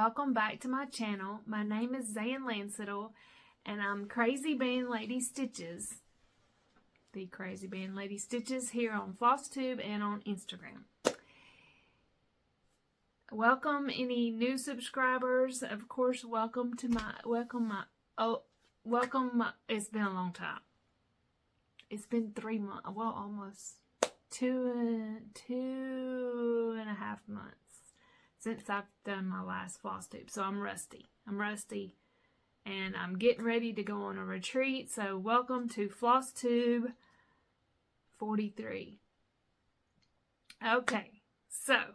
welcome back to my channel. My name is Leann, and I'm Crazy Band Lady Stitches. The Crazy Band Lady Stitches here on Flosstube and on Instagram. Welcome any new subscribers. Of course, welcome. It's been a long time. It's been 3 months, well, almost two and a half months since I've done my last Flosstube. So I'm rusty. And I'm getting ready to go on a retreat. So welcome to Flosstube 43. Okay, so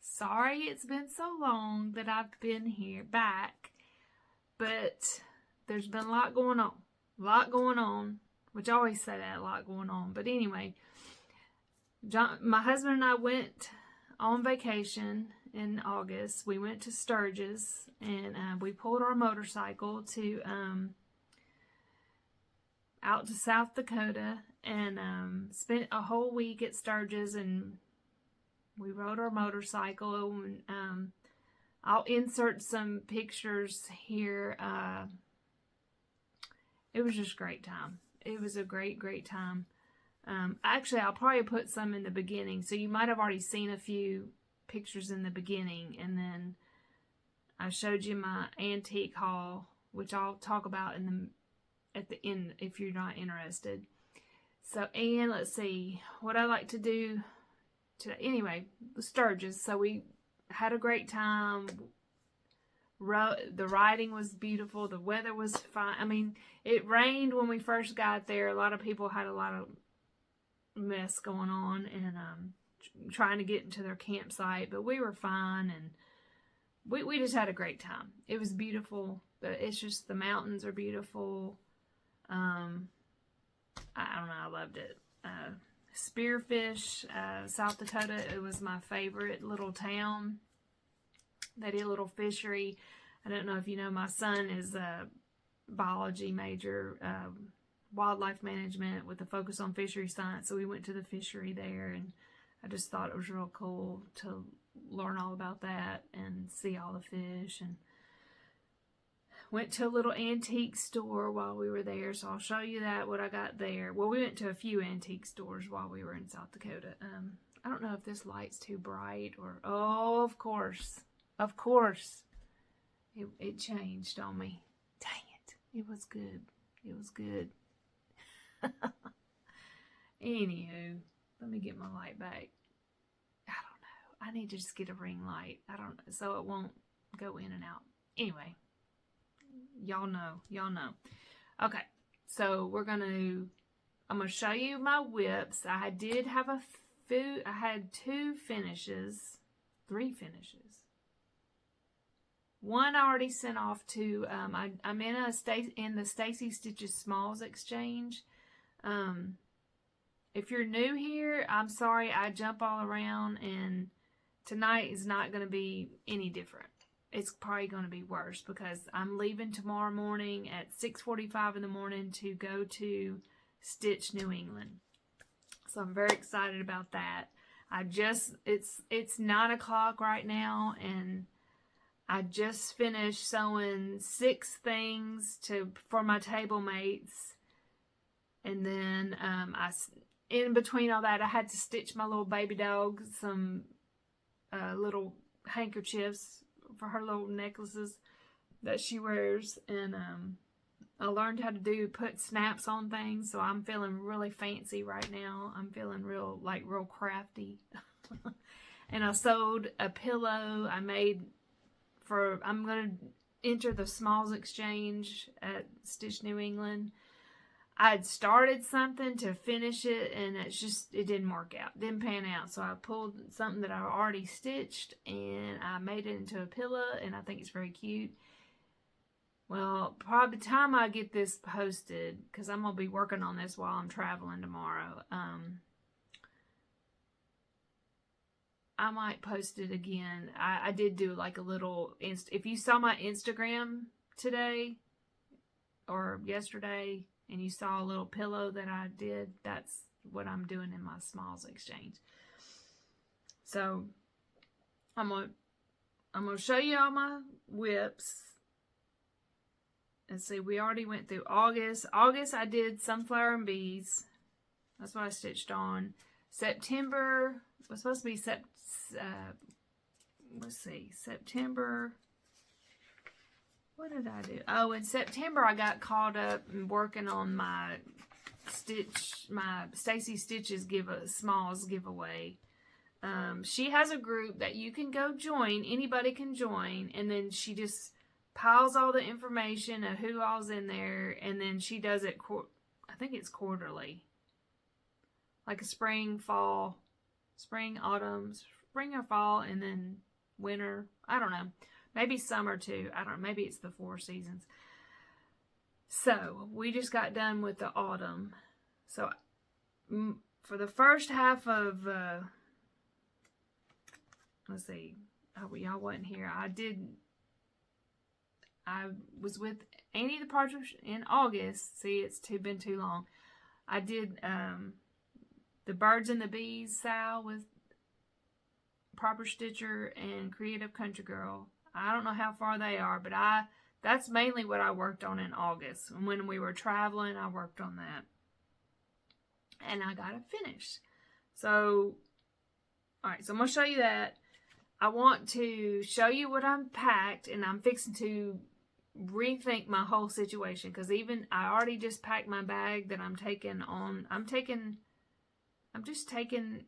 sorry it's been so long that I've been here back, but there's been a lot going on. Which I always say that, a lot going on. But anyway, my husband and I went on vacation in August. We went to Sturgis, and we pulled our motorcycle to out to South Dakota, and spent a whole week at Sturgis, and we rode our motorcycle. And I'll insert some pictures here. It was just a great time. It was a great time. Actually, I'll probably put some in the beginning, so you might have already seen a few pictures in the beginning, and then I showed you my antique haul, which I'll talk about at the end if you're not interested. So, and let's see what I like to do today. Anyway, Sturgis. So we had a great time. The riding was beautiful. The weather was fine. I mean, it rained when we first got there. A lot of people had a lot of mess going on, and trying to get into their campsite, but we were fine, and we just had a great time. It was beautiful. It's just, the mountains are beautiful. I don't know, I loved it. Spearfish, South Dakota, it was my favorite little town. They did a little fishery. I don't know if you know, my son is a biology major, wildlife management with a focus on fishery science. So we went to the fishery there, and I just thought it was real cool to learn all about that and see all the fish. And went to a little antique store while we were there. So I'll show you what I got there. Well, we went to a few antique stores while we were in South Dakota. I don't know if this light's too bright or, oh, of course. It changed on me. Dang it. It was good. Anywho, let me get my light back. I don't know. I need to just get a ring light. I don't know. So it won't go in and out. Anyway, y'all know. Okay. So I'm going to show you my whips. I did have I had 3 finishes. One I already sent off to, I'm in the Stacy Stitches Smalls exchange. If you're new here, I'm sorry, I jump all around, and tonight is not going to be any different. It's probably going to be worse, because I'm leaving tomorrow morning at 6:45 in the morning to go to Stitch New England. So I'm very excited about that. It's 9 o'clock right now, and I just finished sewing 6 things for my table mates, and then in between all that, I had to stitch my little baby dog some little handkerchiefs for her little necklaces that she wears, and I learned how to put snaps on things, so I'm feeling really fancy right now. I'm feeling real crafty. And I sewed a pillow I'm going to enter the Smalls Exchange at Stitch New England. I had started something to finish it, and it didn't work out. Didn't pan out. So I pulled something that I already stitched, and I made it into a pillow, and I think it's very cute. Well, probably by the time I get this posted, because I'm going to be working on this while I'm traveling tomorrow, I might post it again. I did do like a little, if you saw my Instagram today or yesterday and you saw a little pillow that I did, that's what I'm doing in my Smalls exchange. So I'm going to I'm going to show you all my whips. Let's see, we already went through August. August, I did Sunflower and Bees. That's what I stitched on. September was supposed to be let's see, September. What did I do? Oh, in September, I got caught up in working on my Stacy Stitches Smalls giveaway. She has a group that you can go join. Anybody can join. And then she just piles all the information of who all's in there. And then she does it, I think it's quarterly. Like a spring, autumn, spring or fall, and then winter. I don't know. Maybe summer too. I don't know. Maybe it's the 4 seasons. So we just got done with the autumn. So for the first half of, let's see. Oh, y'all wasn't here. I was with Annie the Partridge in August. See, it's been too long. I did the Birds and the Bees Sal with Proper Stitcher and Creative.country.girl. I don't know how far they are, but that's mainly what I worked on in August. And when we were traveling, I worked on that. And I got it finished. So, alright, so I'm going to show you that. I want to show you what I'm packed, and I'm fixing to rethink my whole situation. Because I already just packed my bag that I'm taking on. I'm just taking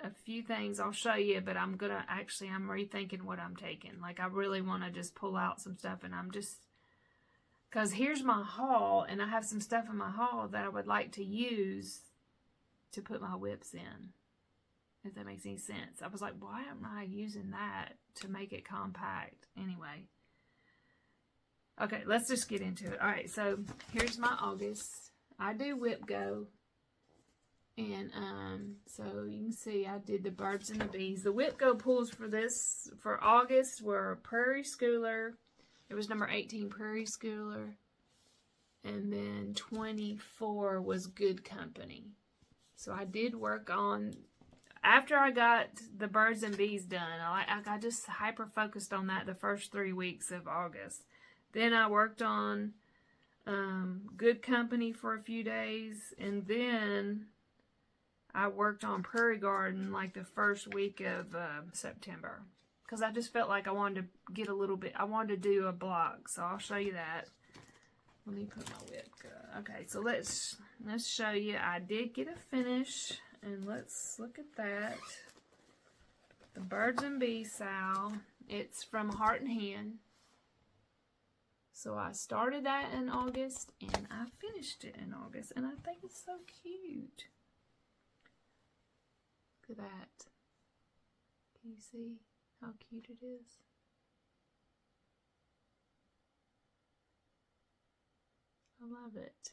a few things. I'll show you, but I'm rethinking what I'm taking. Like, I really want to just pull out some stuff, and because here's my haul, and I have some stuff in my haul that I would like to use to put my whips in, if that makes any sense. I was like, why am I using that to make it compact? Anyway. Okay, let's just get into it. Alright, so here's my August. I do Whip Go. And so you can see I did the Birds and the Bees. The Whip Go pulls for August were Prairie Schooler. It was number 18, Prairie Schooler. And then 24 was Good Company. So I did work on, after I got the Birds and Bees done, I got just hyper focused on that the first 3 weeks of August. Then I worked on Good Company for a few days. And then I worked on Prairie Garden like the first week of September. Because I just felt like I wanted to get a little bit, I wanted to do a block. So I'll show you that. Let me put my whip. Okay, so let's show you. I did get a finish. And let's look at that. The Birds and Bees Sal. It's from Heart and Hand. So I started that in August. And I finished it in August. And I think it's so cute. Look at that. Can you see how cute it is? I love it.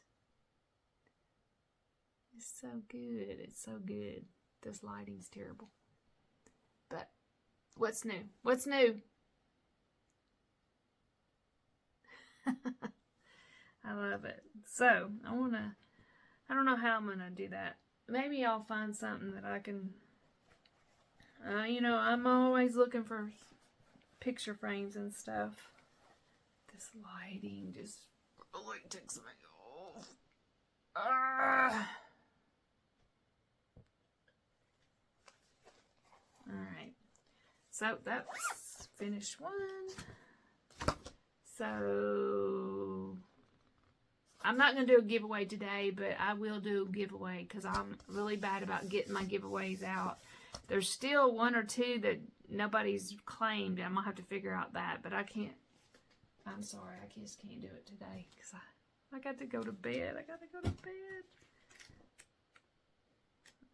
It's so good. It's so good. This lighting's terrible. But what's new? What's new? I love it. So I don't know how I'm gonna do that. Maybe I'll find something that I can, I'm always looking for picture frames and stuff. This lighting just really ticks me off. Alright. So that's finished one. So I'm not going to do a giveaway today, but I will do a giveaway because I'm really bad about getting my giveaways out. There's still 1 or 2 that nobody's claimed. I'm going to have to figure out that, but I can't. I'm sorry, I just can't do it today because I got to go to bed. I got to go to bed.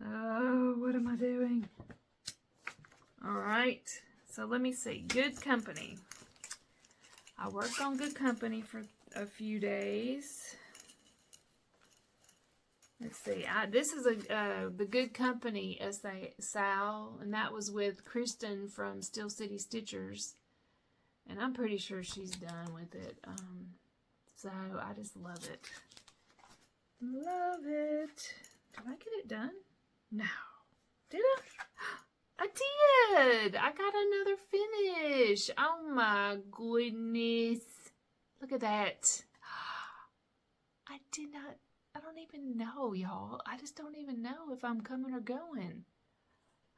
Oh, what am I doing? Alright, so let me see. Good Company. I worked on Good Company for a few days. Let's see. This is the Good Company essay Sal, and that was with Kristen from Steel City Stitchers, and I'm pretty sure she's done with it. So I just love it. Love it. Did I get it done? No. Did I? I did! I got another finish. Oh my goodness. Look at that. I don't even know, y'all. I just don't even know if I'm coming or going.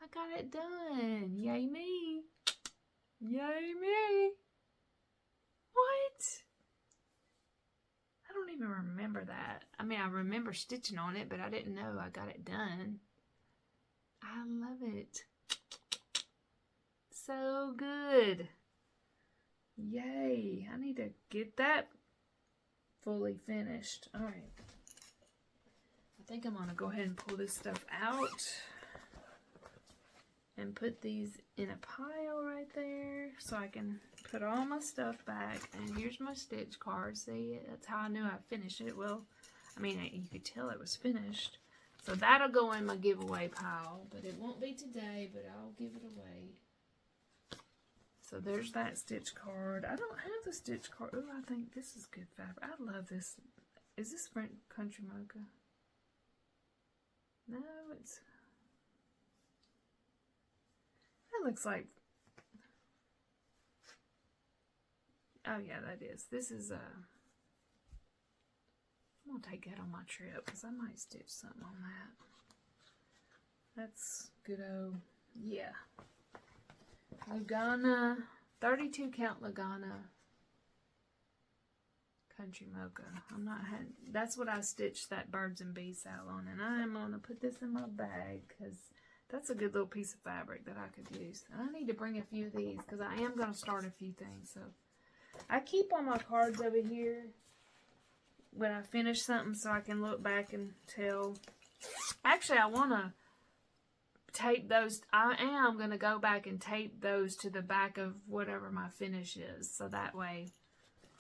I got it done. Yay me. Yay me. What? I don't even remember that. I mean, I remember stitching on it, but I didn't know I got it done. I love it. So good. Yay. I need to get that fully finished. All right. I think I'm going to go ahead and pull this stuff out and put these in a pile right there so I can put all my stuff back. And here's my stitch card. See, that's how I knew I finished it. Well, I mean, you could tell it was finished. So that'll go in my giveaway pile, but it won't be today, but I'll give it away. So there's that stitch card. I don't have the stitch card. Oh, I think this is good fabric. I love this. Is this Country Mocha? No, it's... That looks like... Oh, yeah, that is. This is, I'm going to take that on my trip, because I might stitch something on that. That's good old... Yeah. Lugana, 32 count Lugana Country Mocha. That's what I stitched that Birds and Bees out on, and I am going to put this in my bag because that's a good little piece of fabric that I could use. And I need to bring a few of these because I am going to start a few things. So I keep all my cards over here when I finish something so I can look back and tell. Actually, I want to tape those. I am going to go back and tape those to the back of whatever my finish is, so that way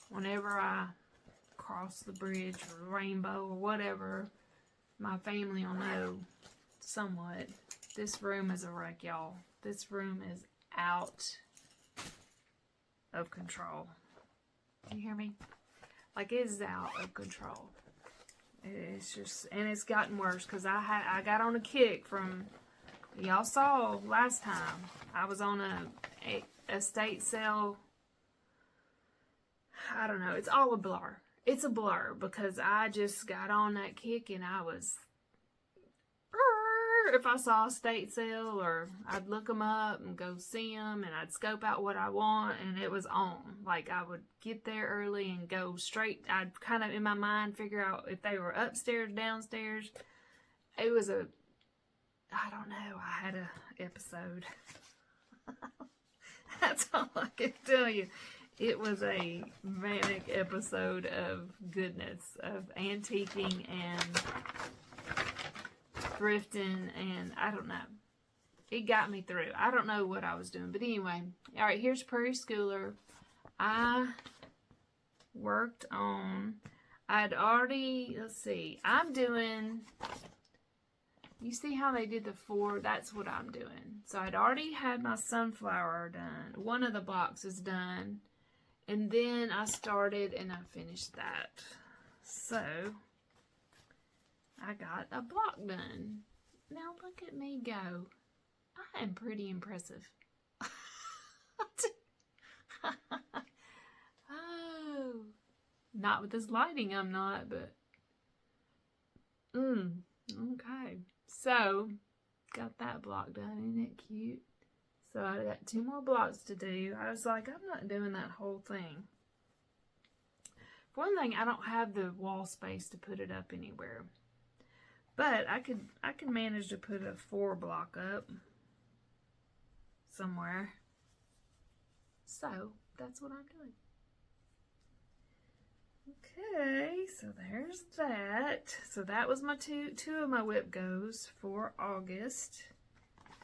whenever I cross the bridge or rainbow or whatever, my family will know somewhat. This room is a wreck, y'all. This room is out of control. Can you hear me? Like, it is out of control. It's just, and it's gotten worse because I got on a kick from, y'all saw last time, I was on a estate sale. I don't know. It's all a blur. It's a blur because I just got on that kick and I was, if I saw a estate sale, or I'd look them up and go see them and I'd scope out what I want, and it was on. Like, I would get there early and go straight. I'd kind of in my mind figure out if they were upstairs, downstairs. It was a, I don't know, I had a episode. That's all I can tell you. It was a manic episode of goodness, of antiquing and thrifting, and I don't know. It got me through. I don't know what I was doing, but anyway. All right, here's Prairie Schooler. I worked on, I'd already, let's see, I'm doing, you see how they did the 4? That's what I'm doing. So I'd already had my sunflower done. One of the boxes done. And then I started and I finished that. So I got a block done. Now look at me go. I am pretty impressive. Oh, not with this lighting I'm not, but okay. So got that block done. Isn't it cute? So I got 2 more blocks to do. I was like, I'm not doing that whole thing. For one thing, I don't have the wall space to put it up anywhere. But I could manage to put a 4 block up somewhere. So that's what I'm doing. Okay, so there's that. So that was my two of my whip goes for August,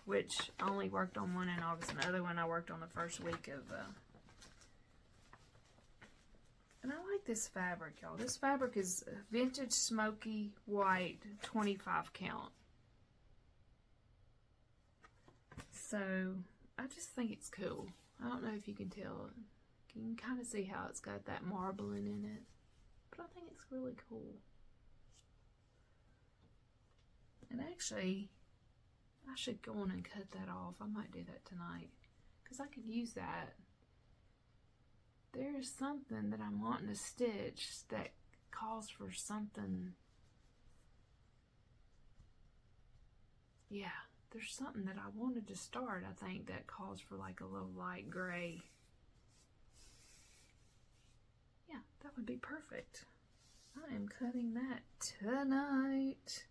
which I only worked on one in August, and the other one I worked on the first week of, and I like this fabric, y'all. This fabric is vintage smoky white 25 count. So, I just think it's cool. I don't know if you can tell. You can kind of see how it's got that marbling in it. But I think it's really cool. And actually, I should go on and cut that off. I might do that tonight because I could use that. There is something that I'm wanting to stitch that calls for something. Yeah, there's something that I wanted to start, I think, that calls for like a little light gray. Yeah, that would be perfect. I am cutting that tonight.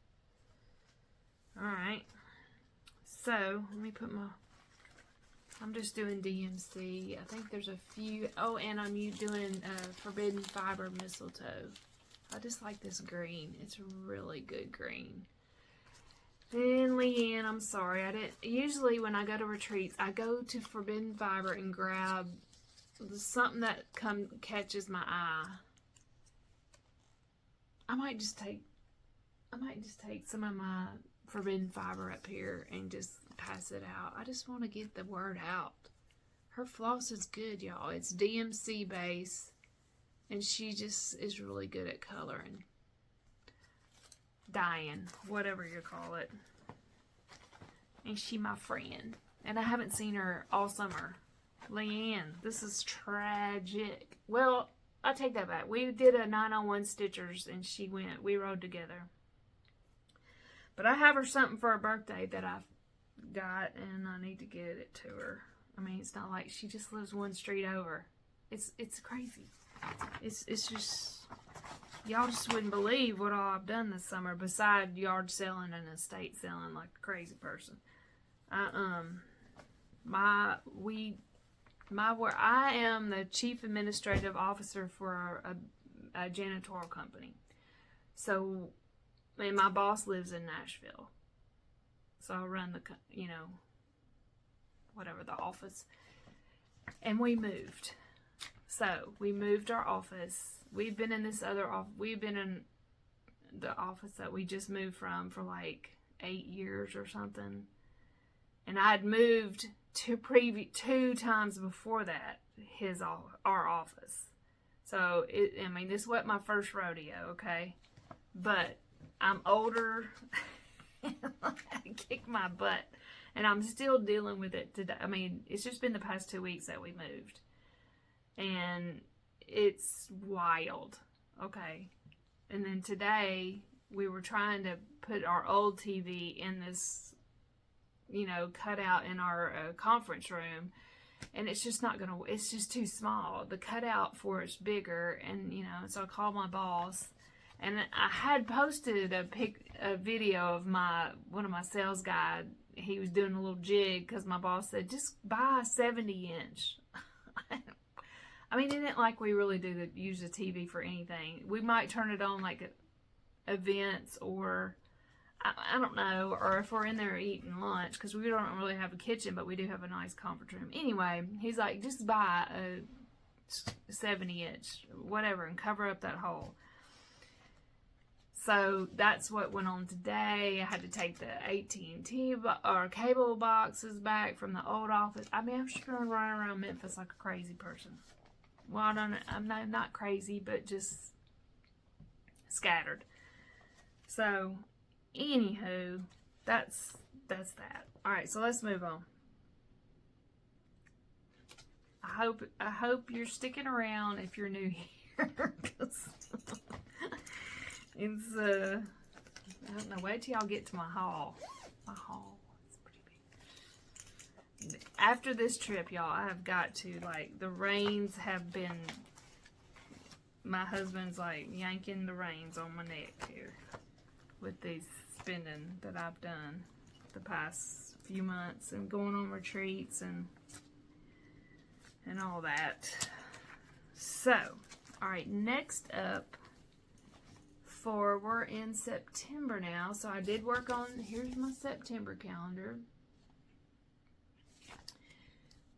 Alright. So, let me put my... I'm just doing DMC. I think there's a few... Oh, and I'm doing Forbidden Fiber Mistletoe. I just like this green. It's a really good green. And Leann, I'm sorry. I didn't... Usually when I go to retreats, I go to Forbidden Fiber and grab something that catches my eye. I might just take some of my Forbidden Fiber up here and just pass it out. I just want to get the word out. Her floss is good, y'all. It's DMC base, and she just is really good at coloring, dyeing, whatever you call it. And she my friend, and I haven't seen her all summer. Leann, this is tragic. Well, I take that back. We did a 901 Stitchers, and we rode together. But I have her something for her birthday that I got, and I need to get it to her. I mean, it's not like she just lives one street over. It's crazy. It's just, y'all just wouldn't believe what all I've done this summer besides yard selling and estate selling like a crazy person. Where I am the chief administrative officer for a janitorial company. So, and my boss lives in Nashville. So I run the, the office. And we moved. So we moved our office. We've been in this other office. We've been in the office that we just moved from for like 8 years or something. And I'd moved to 2 times before that, our office. So, this wasn't my first rodeo, okay? But I'm older. I kicked my butt. And I'm still dealing with it today. I mean, it's just been the past 2 weeks that we moved. And it's wild, okay? And then today, we were trying to put our old TV in this, cutout in our conference room, and it's just not gonna, it's just too small. The cutout for it's bigger, and so I called my boss, and I had posted a video of one of my sales guys. He was doing a little jig because my boss said, just buy a 70-inch. I mean, it isn't like we really use the TV for anything. We might turn it on like at events, or I don't know, or if we're in there eating lunch, because we don't really have a kitchen, but we do have a nice conference room. Anyway, he's like, just buy a 70-inch, whatever, and cover up that hole. So that's what went on today. I had to take the AT&T or cable boxes back from the old office. I mean, I'm just going to run around Memphis like a crazy person. Well, I'm not crazy, but just scattered. So, anywho, that's that. All right, so let's move on. I hope you're sticking around if you're new here. It's I don't know. Wait till y'all get to my haul. My haul is pretty big. After this trip, y'all, I have got to, the reins have been. My husband's yanking the reins on my neck here with these spending that I've done the past few months and going on retreats and all that. So, all right, next up, we're in September now, so I did work on, here's my September calendar.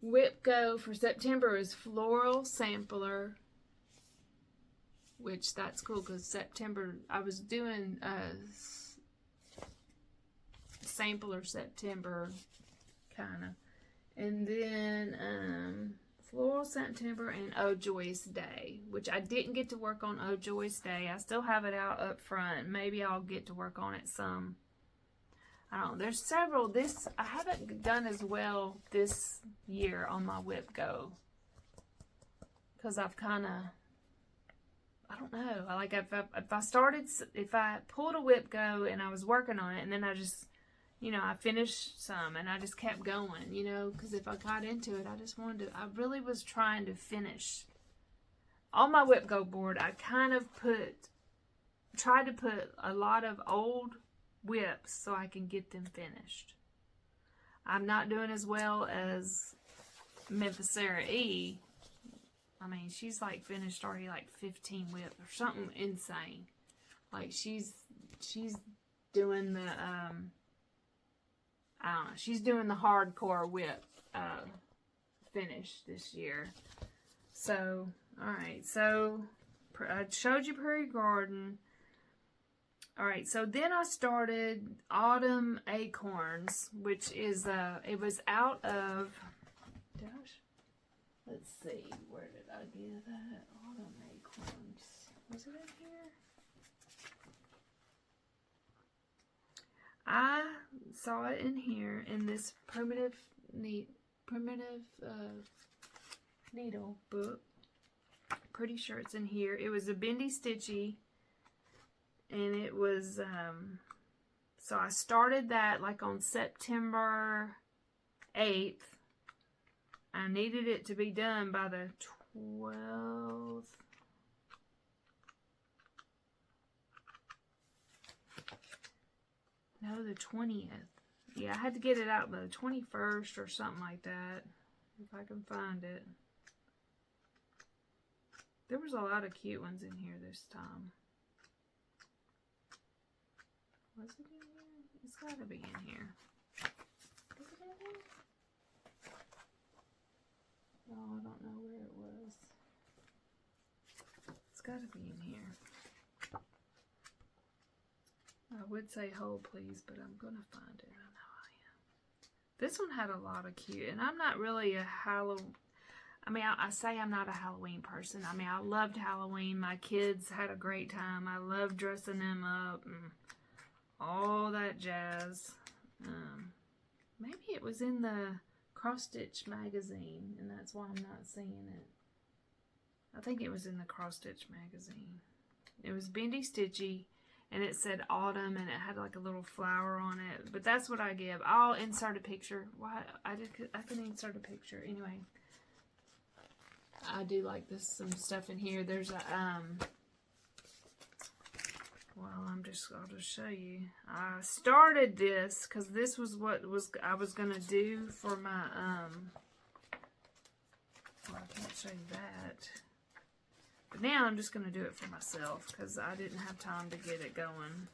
Whip Go for September is Floral Sampler, which that's cool because September, I was doing Sampler September, kind of. And then Floral September and Oh Joyous Day, which I didn't get to work on Oh Joyous Day. I still have it out up front. Maybe I'll get to work on it some. I don't know. There's several. I haven't done as well this year on my whip go. Because I've kind of, I don't know. Like if I pulled a whip go and I was working on it and then I just, you know, I finished some and I just kept going, you know, because if I got into it, I just wanted to, I really was trying to finish. On my whip go board, I kind of tried to put a lot of old whips so I can get them finished. I'm not doing as well as Memphis Sarah E. I mean, she's like finished already like 15 whips or something insane. Like she's doing the I don't know, she's doing the hardcore whip finish this year. So, alright, so I showed you Prairie Garden. Alright, so then I started Autumn Acorns, which is, it was out of, let's see, where did I get that? Autumn Acorns. Was it in here? I saw it in here in this primitive needle book. Pretty sure it's in here. It was a bendy stitchy. And it was, so I started that like on September 8th. I needed it to be done by the 12th. No, the 20th. Yeah, I had to get it out by the 21st or something like that. If I can find it. There was a lot of cute ones in here this time. Was it in here? It's got to be in here. Was it in here? No, I don't know where it was. It's got to be in here. I would say hold please, but I'm going to find it. I know I am. This one had a lot of cute, and I'm not really a Halloween. I mean, I say I'm not a Halloween person. I mean, I loved Halloween. My kids had a great time. I loved dressing them up and all that jazz. Maybe it was in the Cross Stitch magazine, and that's why I'm not seeing it. I think it was in the Cross Stitch magazine. It was bendy stitchy, and it said autumn, and it had like a little flower on it. But that's what I give. I'll insert a picture. Why I can insert a picture anyway. I do like this some stuff in here. There's a well, I'll just show you. I started this because this was what I was gonna do for my well, I can't show you that. But now I'm just gonna do it for myself because I didn't have time to get it going.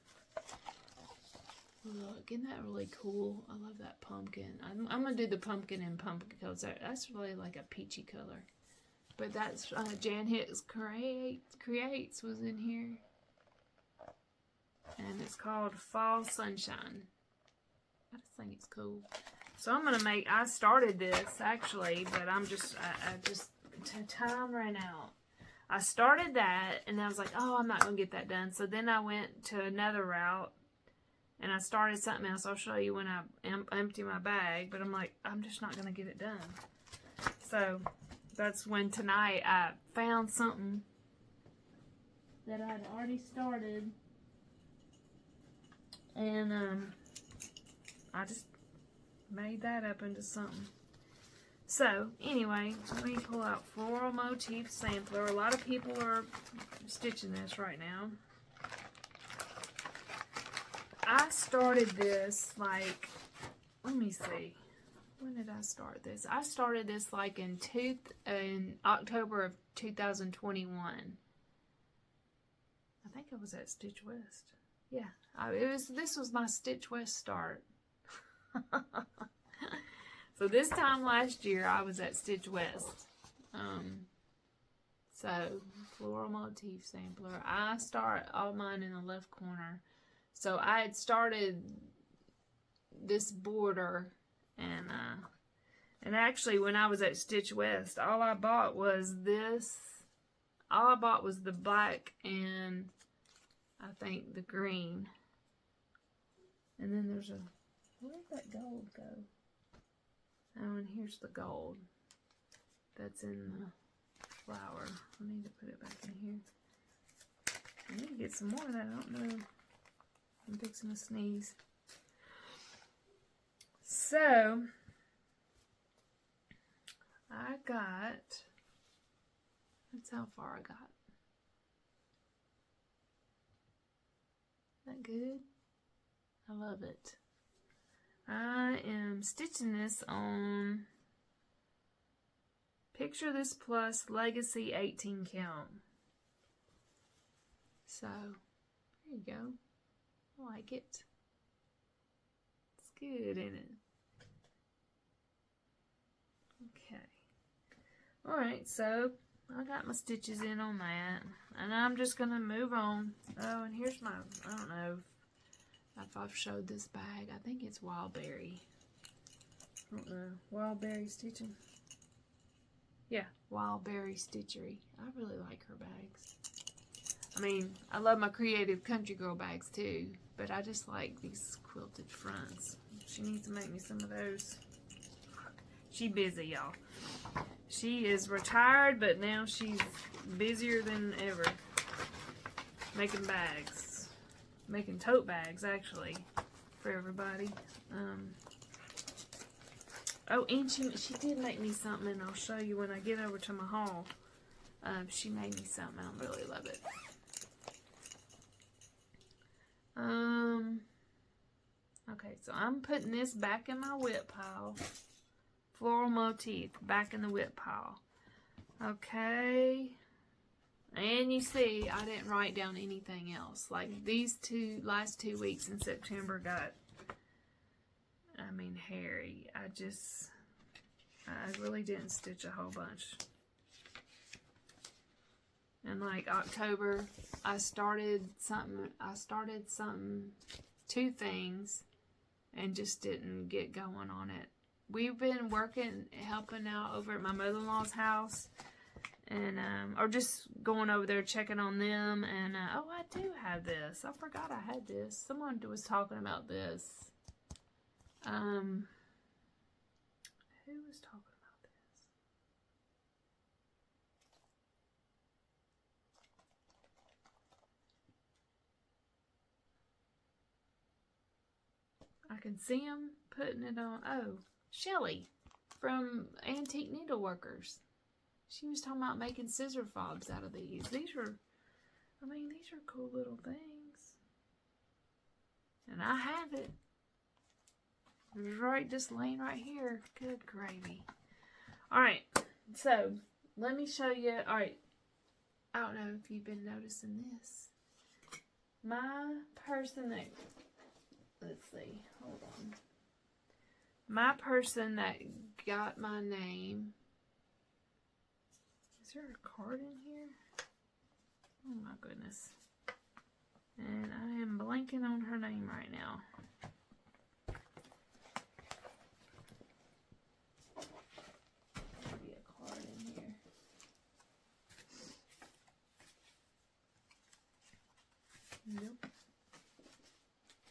Look, isn't that really cool? I love that pumpkin. I'm gonna do the pumpkin and pumpkin colors. That's really like a peachy color. But that's Jan Hicks Creates was in here. And it's called Fall Sunshine. I just think it's cool. So I'm going to make, I started this actually, but I just, time ran out. I started that and I was like, oh, I'm not going to get that done. So then I went to another route and I started something else. I'll show you when I empty my bag, but I'm like, I'm just not going to get it done. So that's when tonight I found something that I'd already started. And I just made that up into something. So anyway, let me pull out Floral Motif Sampler. A lot of people are stitching this right now. I started this like, let me see. When did I start this? I started this like in October of 2021. I think I was at Stitch West. Yeah, this was my Stitch West start. So this time last year, I was at Stitch West. So, Floral Motif Sampler. I start all mine in the left corner. So I had started this border, and actually when I was at Stitch West, all I bought was this. All I bought was the black and I think the green. And then there's a Where'd that gold go? Oh, and here's the gold. That's in the flower. I need to put it back in here. I need to get some more of that. I don't know. I'm fixing to sneeze. So, I got, that's how far I got. Isn't that good? I love it. I am stitching this on Picture This Plus Legacy 18 count. So, there you go. I like it. It's good, isn't it? Okay. Alright, so I got my stitches in on that. And I'm just going to move on. Oh, and here's my, I don't know if I've showed this bag. I think it's Wildberry. I don't know. Wildberry Stitching. Yeah, Wildberry Stitchery. I really like her bags. I mean, I love my Creative.country.girl bags too, but I just like these quilted fronts. She needs to make me some of those. She busy, y'all. She is retired, but now she's busier than ever. Making bags. Making tote bags, actually, for everybody. Oh, and she did make me something, and I'll show you when I get over to my haul. She made me something. I really love it. Okay, so I'm putting this back in my whip pile. Floral motif back in the whip pile. Okay. And you see, I didn't write down anything else. Like these last 2 weeks in September got, I mean, hairy. I really didn't stitch a whole bunch. And like October, I started something, 2 things, and just didn't get going on it. We've been helping out over at my mother-in-law's house, and or just going over there checking on them. And oh, I do have this. I forgot I had this. Someone was talking about this. Who was talking about this? I can see him putting it on. Oh, Shelly from Antique Needleworkers. She was talking about making scissor fobs out of these. These are cool little things. And I have it. It's right, just laying right here. Good gravy. Alright, so let me show you. Alright, I don't know if you've been noticing this. My person that, let's see, hold on. My person that got my name. Is there a card in here? Oh my goodness. And I am blanking on her name right now. Maybe a card in here. Nope.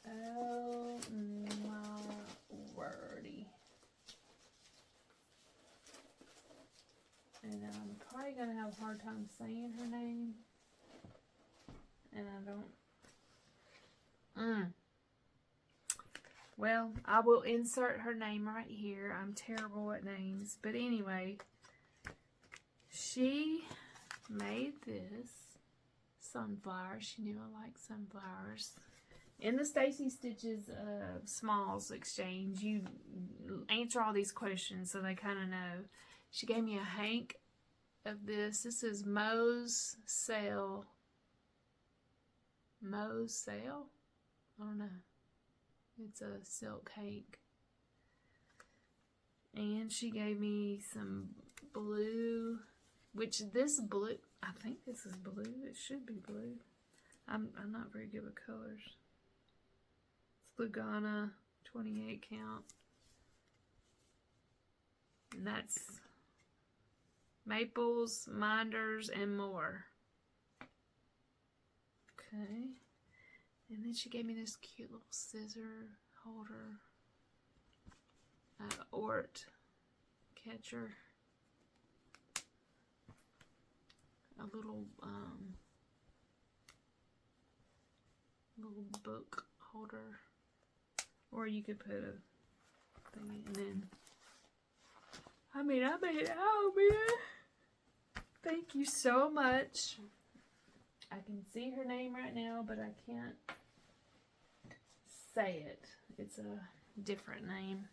Oh my wordy. And I'm probably going to have a hard time saying her name. And I don't. Well, I will insert her name right here. I'm terrible at names. But anyway, she made this sunflower. She knew I like sunflowers. In the Stacy Stitches Smalls Exchange, you answer all these questions so they kind of know. She gave me a hank of this. This is Mo's Sale. Mo's Sale? I don't know. It's a silk hank. And she gave me some blue, which this blue, I think this is blue. It should be blue. I'm not very good with colors. It's Lugana 28 count. And that's maples, minders, and more. Okay. And then she gave me this cute little scissor holder. Ort catcher. A little book holder, or you could put a thing, and then I made it out, man. Thank you so much. I can see her name right now, but I can't say it. It's a different name.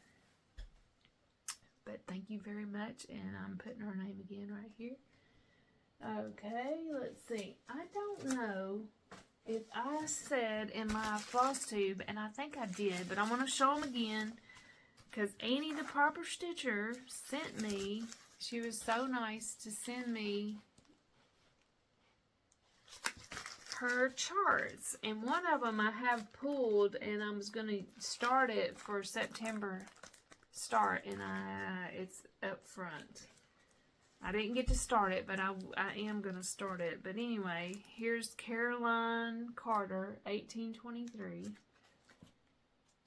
But thank you very much, and I'm putting her name again right here. Okay, let's see. I don't know if I said in my Flosstube, and I think I did, but I want to show them again, because Annie the Proper Stitcher sent me, she was so nice to send me her charts, and one of them I have pulled, and I was going to start it for September start, and it's up front. I didn't get to start it, but I am going to start it. But anyway, here's Caroline Carter, 1823.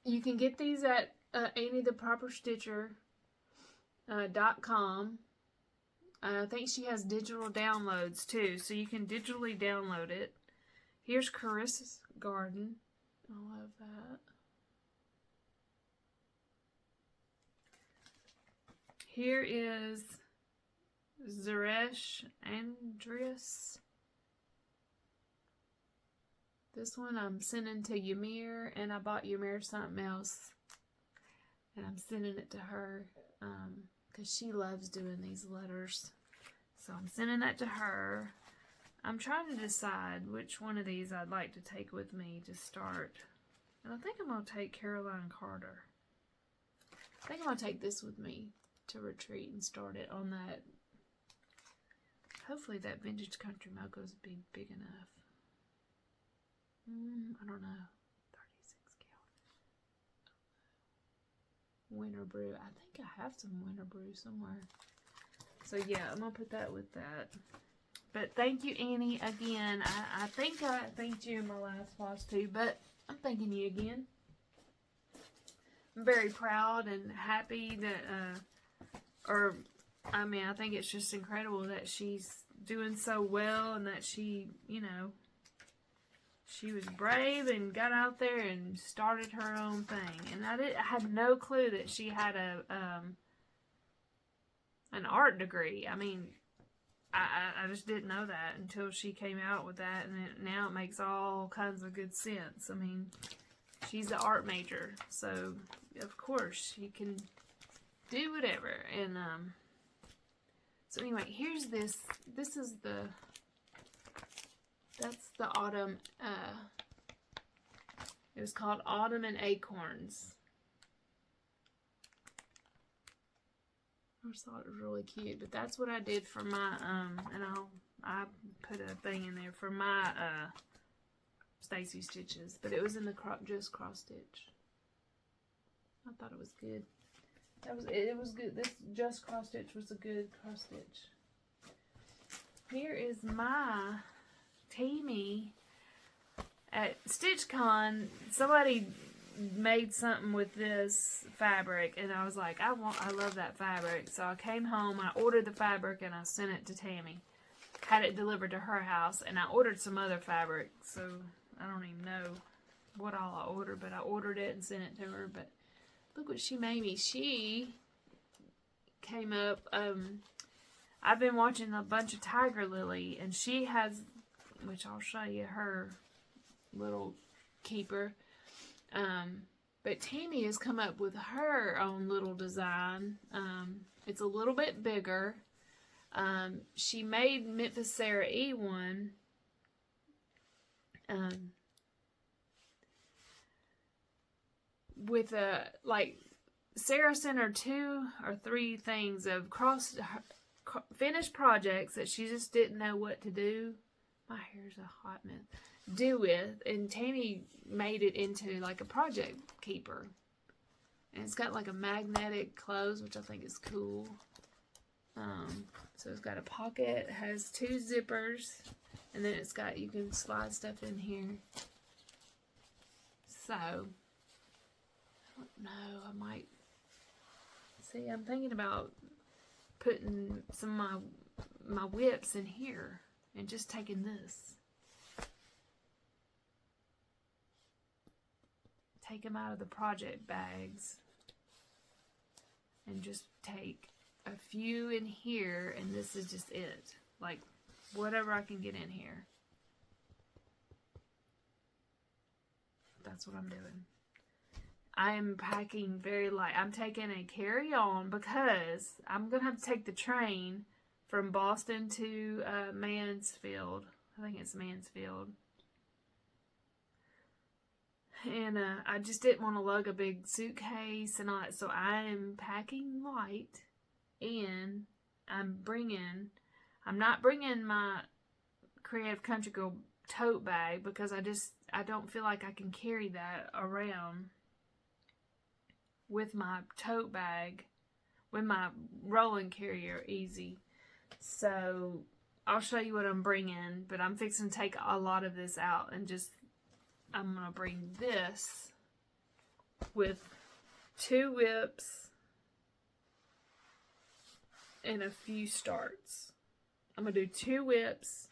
You can get these at AnnieTheProperStitcher.com. I think she has digital downloads too, so you can digitally download it. Here's Carissa's Garden. I love that. Here is Zeresh Andreas. This one I'm sending to Yamir, and I bought Yamir something else, and I'm sending it to her because she loves doing these letters. So I'm sending that to her. I'm trying to decide which one of these I'd like to take with me to start. And I think I'm going to take Caroline Carter. I think I'm going to take this with me to retreat and start it on that. Hopefully that Vintage Country Mocha's be big enough. I don't know. 36 count. Winter Brew. I think I have some Winter Brew somewhere. So yeah, I'm going to put that with that. But thank you, Annie, again. I think I thanked you in my last Flosstube, but I'm thanking you again. I'm very proud and happy that, I mean, I think it's just incredible that she's doing so well, and that she, you know, she was brave and got out there and started her own thing. And I had no clue that she had an art degree. I mean, I just didn't know that until she came out with that, and now it makes all kinds of good sense. I mean, she's an art major, so of course she can do whatever. And so anyway, here's this. This is that's the autumn. It was called Autumn and Acorns. I just thought it was really cute, but that's what I did for my and I put a thing in there for my Stacy stitches, but it was in the just cross stitch. I thought it was good. It was good. This just cross stitch was a good cross stitch. Here is my Tammy at StitchCon. Somebody made something with this fabric, and I was like, I love that fabric. So I came home, I ordered the fabric, and I sent it to Tammy. Had it delivered to her house, and I ordered some other fabric, so I don't even know what all I ordered, but I ordered it and sent it to her. But look what she made me. She came up, I've been watching a bunch of Tiger Lily, and she has, which I'll show you her little keeper. But Tammy has come up with her own little design. It's a little bit bigger. She made Memphis Sarah E one. With Sarah sent her 2 or 3 things of finished projects that she just didn't know what to do. My hair's a hot mess. Do with, and Tammy made it into like a project keeper, and it's got like a magnetic close, which I think is cool. So it's got a pocket, has 2 zippers, and then it's got, you can slide stuff in here. So I don't know, I might See, I'm thinking about putting some of my whips in here and just taking this. Take them out of the project bags and just take a few in here, and this is just it. Like, whatever I can get in here. That's what I'm doing. I am packing very light. I'm taking a carry-on because I'm going to have to take the train from Boston to Mansfield. I think it's Mansfield. And I just didn't want to lug a big suitcase and all that. So I am packing light. And I'm not bringing my Creative Country Girl tote bag because I don't feel like I can carry that around with my tote bag, with my rolling carrier easy. So I'll show you what I'm bringing, but I'm fixing to take a lot of this out and I'm going to bring this with 2 whips and a few starts. I'm going to do 2 whips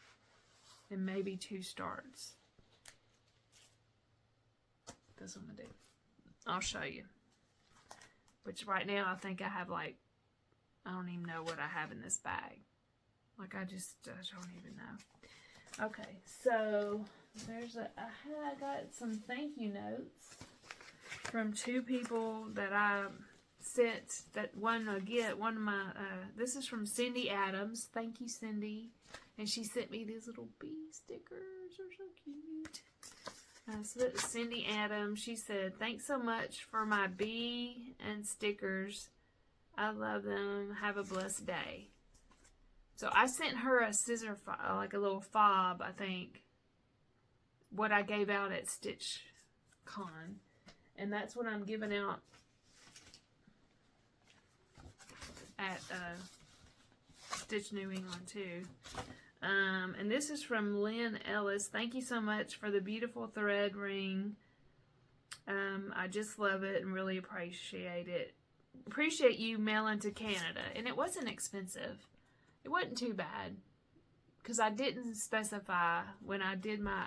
and maybe 2 starts. That's what I'm going to do. I'll show you. Which right now I think I have like, I don't even know what I have in this bag. Like I don't even know. Okay, so I got some thank you notes from 2 people that I sent, that one of my, this is from Cindy Adams. Thank you, Cindy. And she sent me these little bee stickers. They're so cute. So that's Cindy Adams. She said, thanks so much for my bee and stickers. I love them. Have a blessed day. So I sent her a scissor fob, like a little fob, I think, what I gave out at Stitch Con. And that's what I'm giving out at Stitch New England too. And this is from Leann Ellis. Thank you so much for the beautiful thread ring. I just love it and really appreciate it. Appreciate you mailing to Canada. And it wasn't expensive. It wasn't too bad. Because I didn't specify when I did my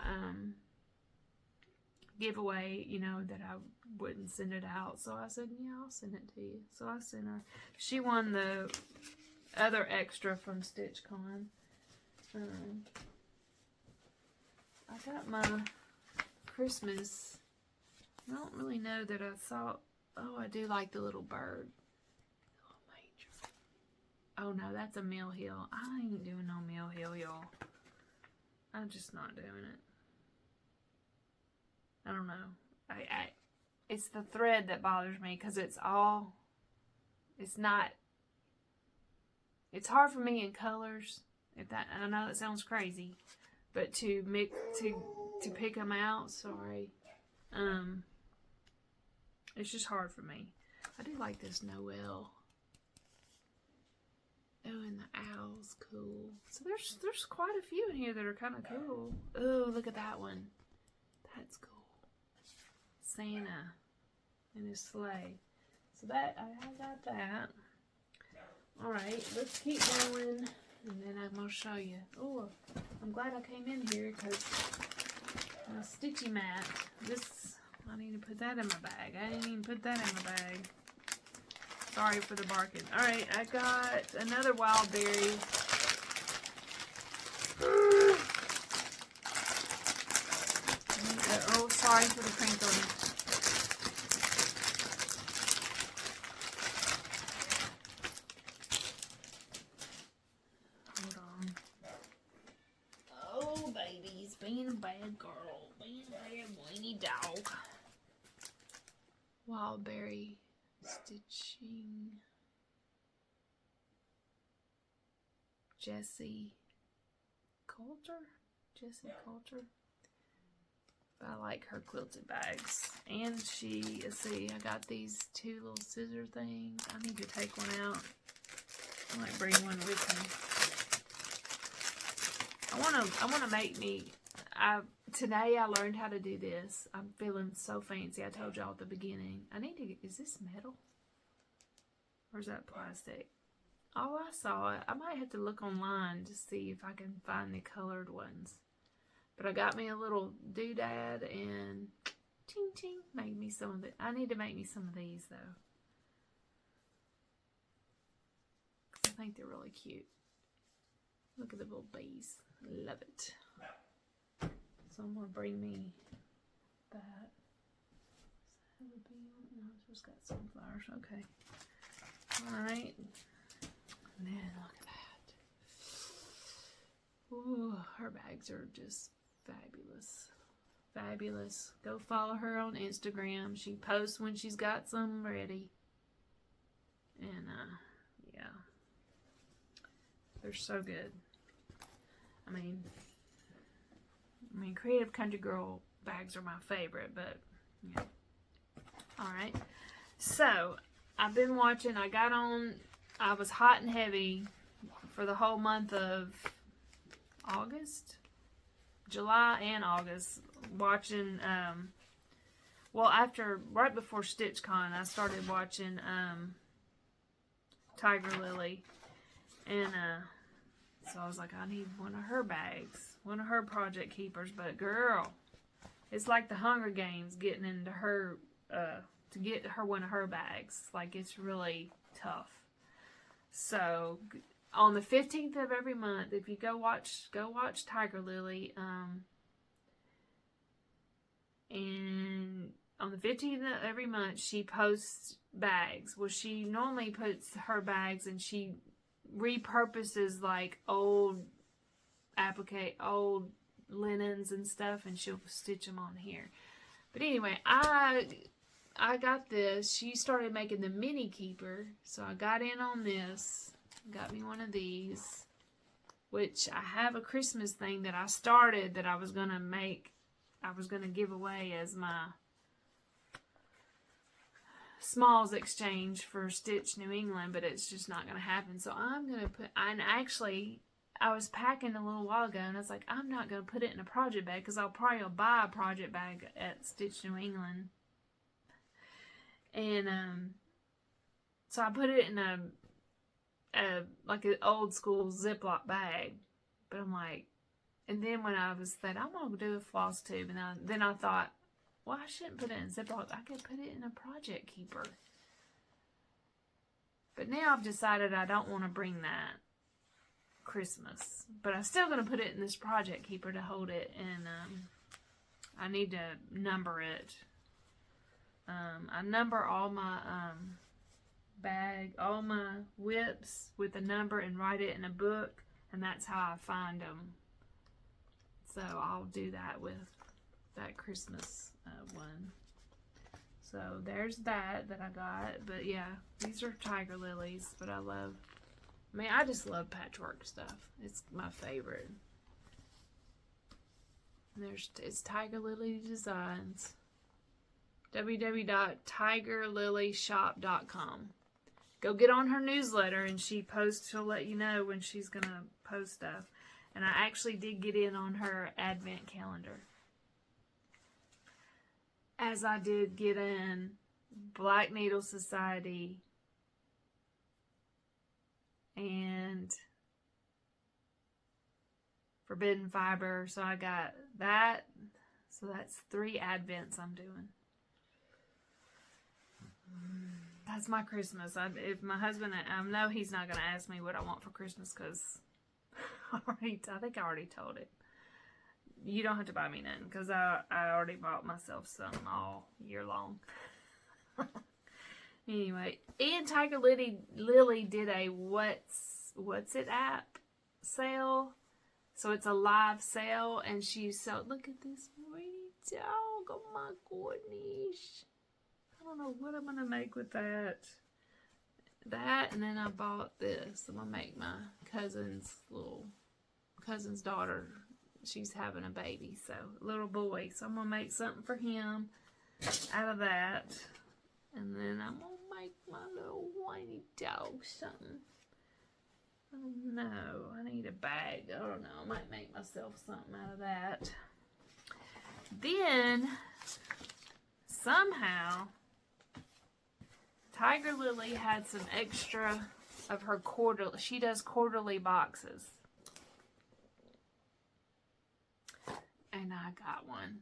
giveaway, you know, that I wouldn't send it out. So I said, yeah, I'll send it to you. So I sent her. She won the other extra from StitchCon. I got my Christmas. I don't really know that I saw. Oh, I do like the little bird. Little manger. Oh no, that's a Mill Hill. I ain't doing no Mill Hill, y'all. I'm just not doing it. I don't know. It's the thread that bothers me because it's not. It's hard for me in colors. I know that sounds crazy, but to pick them out, sorry. It's just hard for me. I do like this Noel. Oh, and the owl's cool. So there's quite a few in here that are kind of cool. Oh, look at that one. That's cool. Santa and his sleigh. So that I got that. All right, let's keep going. And then I'm going to show you. Oh, I'm glad I came in here because my stitchy mat. I need to put that in my bag. I didn't even put that in my bag. Sorry for the barking. Alright, I got another wild berry. Oh, sorry for the crinkling. Being a bad girl. Being a bad whiny dog. Wild berry stitching. Jessie Coulter. I like her quilted bags. And let's see, I got these 2 little scissor things. I need to take one out. I might bring one with me. I wanna make me. Today I learned how to do this. I'm feeling so fancy. I told y'all at the beginning. Is this metal? Where's that plastic? Oh, I saw it. I might have to look online to see if I can find the colored ones. But I got me a little doodad and ting ting made me some of it. I need to make me some of these though. I think they're really cute. Look at the little bees. Love it. So I'm going to bring me that. Does that have a bee on it? No, it's just got sunflowers. Okay. Alright. And then look at that. Ooh, her bags are just fabulous. Fabulous. Go follow her on Instagram. She posts when she's got some ready. And, yeah. They're so good. I mean, Creative Country Girl bags are my favorite, but, yeah. Alright. So, I've been watching, I was hot and heavy for the whole month of August, July and August, watching, right before StitchCon, I started watching, Tiger Lilly, and, so I was like, I need one of her bags, one of her project keepers, but girl, it's like the Hunger Games getting into her, to get her one of her bags. Like, it's really tough. So, on the 15th of every month, if you go watch Tiger Lilly, and on the 15th of every month, she posts bags. Well, she normally puts her bags and she repurposes like old linens and stuff, and she'll stitch them on here. But anyway, I got this. She started making the mini keeper, so I got in on this. Got me one of these, which I have a Christmas thing that I started that I was gonna make. I was gonna give away as my smalls exchange for Stitch New England, but it's just not gonna happen. So I'm gonna put. And actually, I was packing a little while ago, and I was like, I'm not gonna put it in a project bag because I'll probably buy a project bag at Stitch New England. And so I put it in like an old school Ziploc bag. But I'm like, and then when I was thinking, I'm gonna do a Flosstube, and then I thought, well, I shouldn't put it in Ziploc. I could put it in a project keeper. But now I've decided I don't want to bring that Christmas, but I'm still gonna put it in this project keeper to hold it, and I need to number it. I number all my all my whips with a number and write it in a book, and that's how I find them. So I'll do that with that Christmas one. So there's that I got. But yeah, these are Tiger Lilies, but I just love patchwork stuff. It's my favorite. It's Tiger Lily Designs. www.tigerlilyshop.com. Go get on her newsletter, and she'll let you know when she's gonna post stuff. And I actually did get in on her advent calendar, as I did get in Black Needle Society and Forbidden Fiber. So I got that. So that's 3 advents I'm doing. That's my Christmas. If my husband, I know he's not going to ask me what I want for Christmas, because I think I already told it. You don't have to buy me none, because I already bought myself some all year long. Anyway, and Tiger Lily did a What's It app sale. So it's a live sale, and look at this pretty dog. Oh my goodness. I don't know what I'm going to make with that. And then I bought this. I'm going to make my cousin's daughter. She's having a baby, so a little boy. So I'm going to make something for him out of that. And then I'm going to make my little whiny dog something. Oh no, I need a bag. I don't know. I might make myself something out of that. Then, somehow, Tiger Lily had some extra of her quarterly. She does quarterly boxes. And I got one.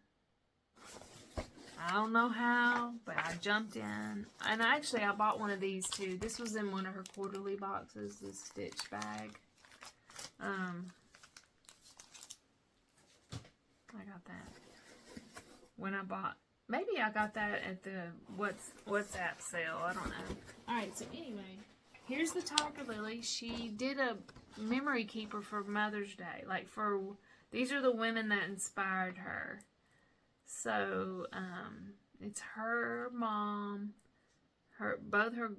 I don't know how, but I jumped in. And actually, I bought one of these too. This was in one of her quarterly boxes, this stitch bag. I got that when I bought. Maybe I got that at the WhatsApp sale. I don't know. Alright, so anyway, here's the Tiger Lily. She did a memory keeper for Mother's Day. Like these are the women that inspired her. So, it's her mom, both her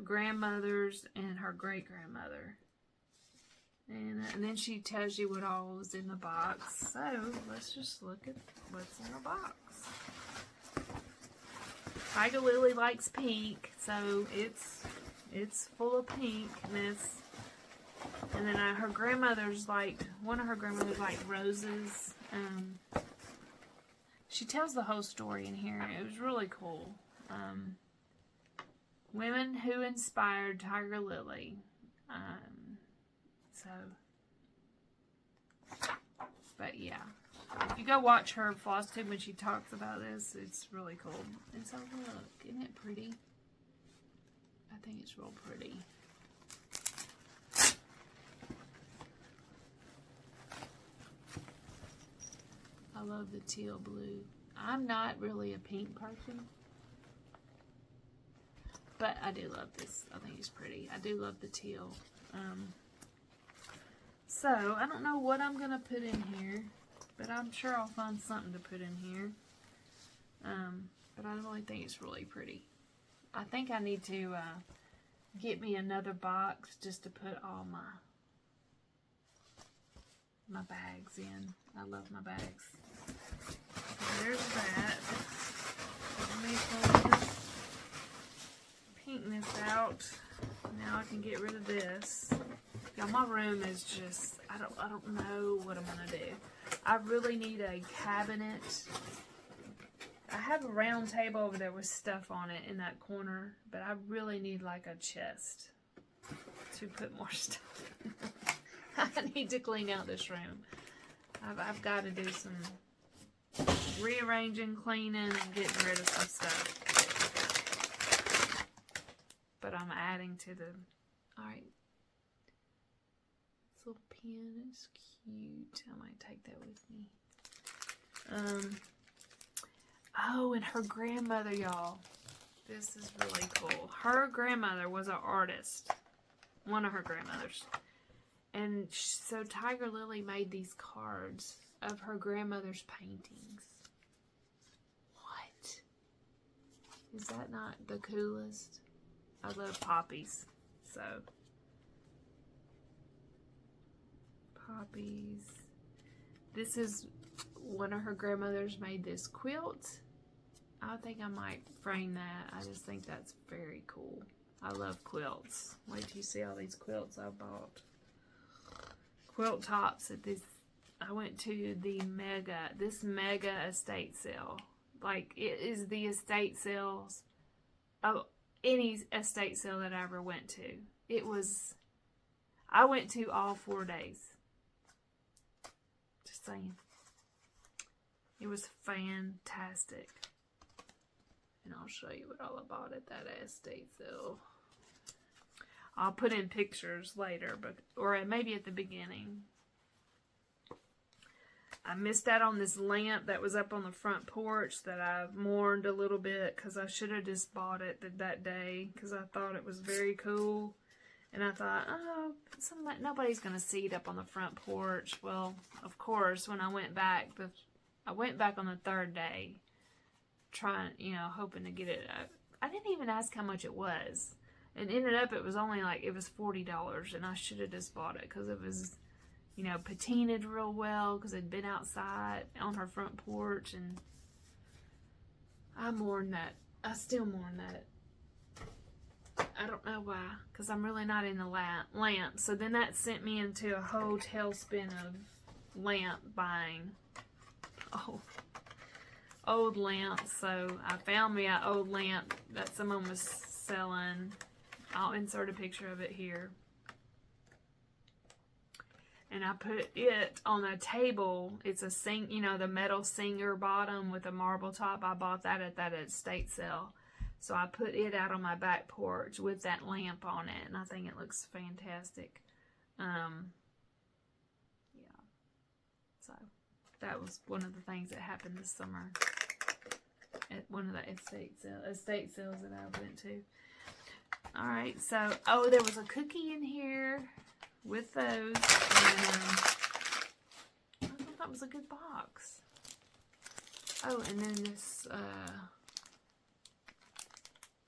grandmothers, and her great-grandmother. And then she tells you what all was in the box. So, let's just look at what's in the box. Tiger Lily likes pink, so it's full of pinkness. And then her grandmother's one of her grandmothers liked roses. She tells the whole story in here. It was really cool. Women who inspired Tiger Lily. But yeah. If you go watch her Flosstube when she talks about this, it's really cool. And so look, isn't it pretty? I think it's real pretty. I love the teal blue. I'm not really a pink person, but I do love this. I think it's pretty. I do love the teal. So, I don't know what I'm going to put in here, but I'm sure I'll find something to put in here. But I really think it's really pretty. I think I need to get me another box just to put all my bags in. I love my bags. So there's that. Let me pull this pinkness out. Now I can get rid of this. Y'all, my room is just, I don't know what I'm gonna do. I really need a cabinet. I have a round table over there with stuff on it in that corner, but I really need like a chest to put more stuff in. I need to clean out this room. I've got to do some rearranging, cleaning, and getting rid of some stuff. But I'm adding to the... Alright. This little pen is cute. I might take that with me. Oh, and her grandmother, y'all. This is really cool. Her grandmother was an artist. One of her grandmothers. And so Tiger Lily made these cards of her grandmother's paintings. What? Is that not the coolest? I love poppies. So, poppies. This is one of her grandmothers made this quilt. I think I might frame that. I just think that's very cool. I love quilts. Wait till you see all these quilts I bought. Quilt tops at this. I went to this mega estate sale. Like, it is the estate sales of any estate sale that I ever went to. I went to all 4 days. Just saying. It was fantastic. And I'll show you what all I bought at that estate sale. I'll put in pictures later, or maybe at the beginning. I missed out on this lamp that was up on the front porch that I mourned a little bit because I should have just bought it that day because I thought it was very cool. And I thought, oh, nobody's going to see it up on the front porch. Well, of course, when I went back, on the third day, hoping to get it. I didn't even ask how much it was. And ended up, it was only it was $40, and I should have just bought it because it was, patinaed real well because it'd been outside on her front porch, and I mourn that. I still mourn that. I don't know why, because I'm really not into lamp. So then that sent me into a whole tailspin of lamp buying. Oh, old lamps. So I found me an old lamp that someone was selling. I'll insert a picture of it here. And I put it on a table. It's a you know, the metal singer bottom with a marble top. I bought that at that estate sale. So I put it out on my back porch with that lamp on it, and I think it looks fantastic. Yeah. So that was one of the things that happened this summer at one of the estate sales that I went to. All right, so oh, there was a cookie in here with those, and I thought that was a good box. Oh, and then this,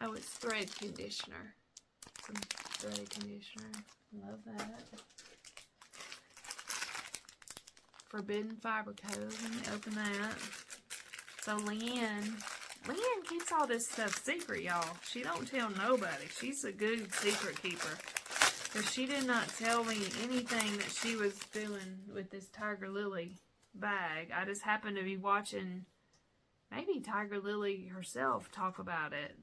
oh, it's thread conditioner. Some thread conditioner. Love that. Forbidden Fiber Code. Let me open that. So Leann keeps all this stuff secret, y'all. She don't tell nobody. She's a good secret keeper. Because she did not tell me anything that she was doing with this Tiger Lily bag. I just happened to be watching maybe Tiger Lily herself talk about it.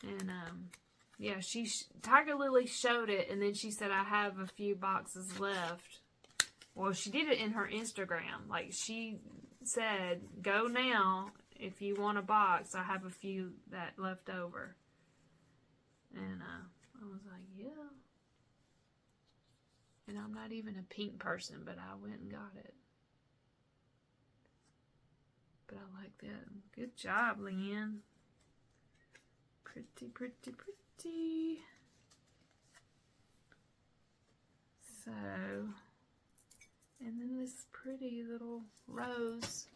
And, yeah, Tiger Lily showed it, and then she said, I have a few boxes left. Well, she did it in her Instagram. Like, she said, go now if you want a box. I have a few that left over. And, I was like, yeah. And I'm not even a pink person, but I went and got it. But I like that. Good job, Leann. Pretty, pretty, pretty. So, and then this pretty little rose.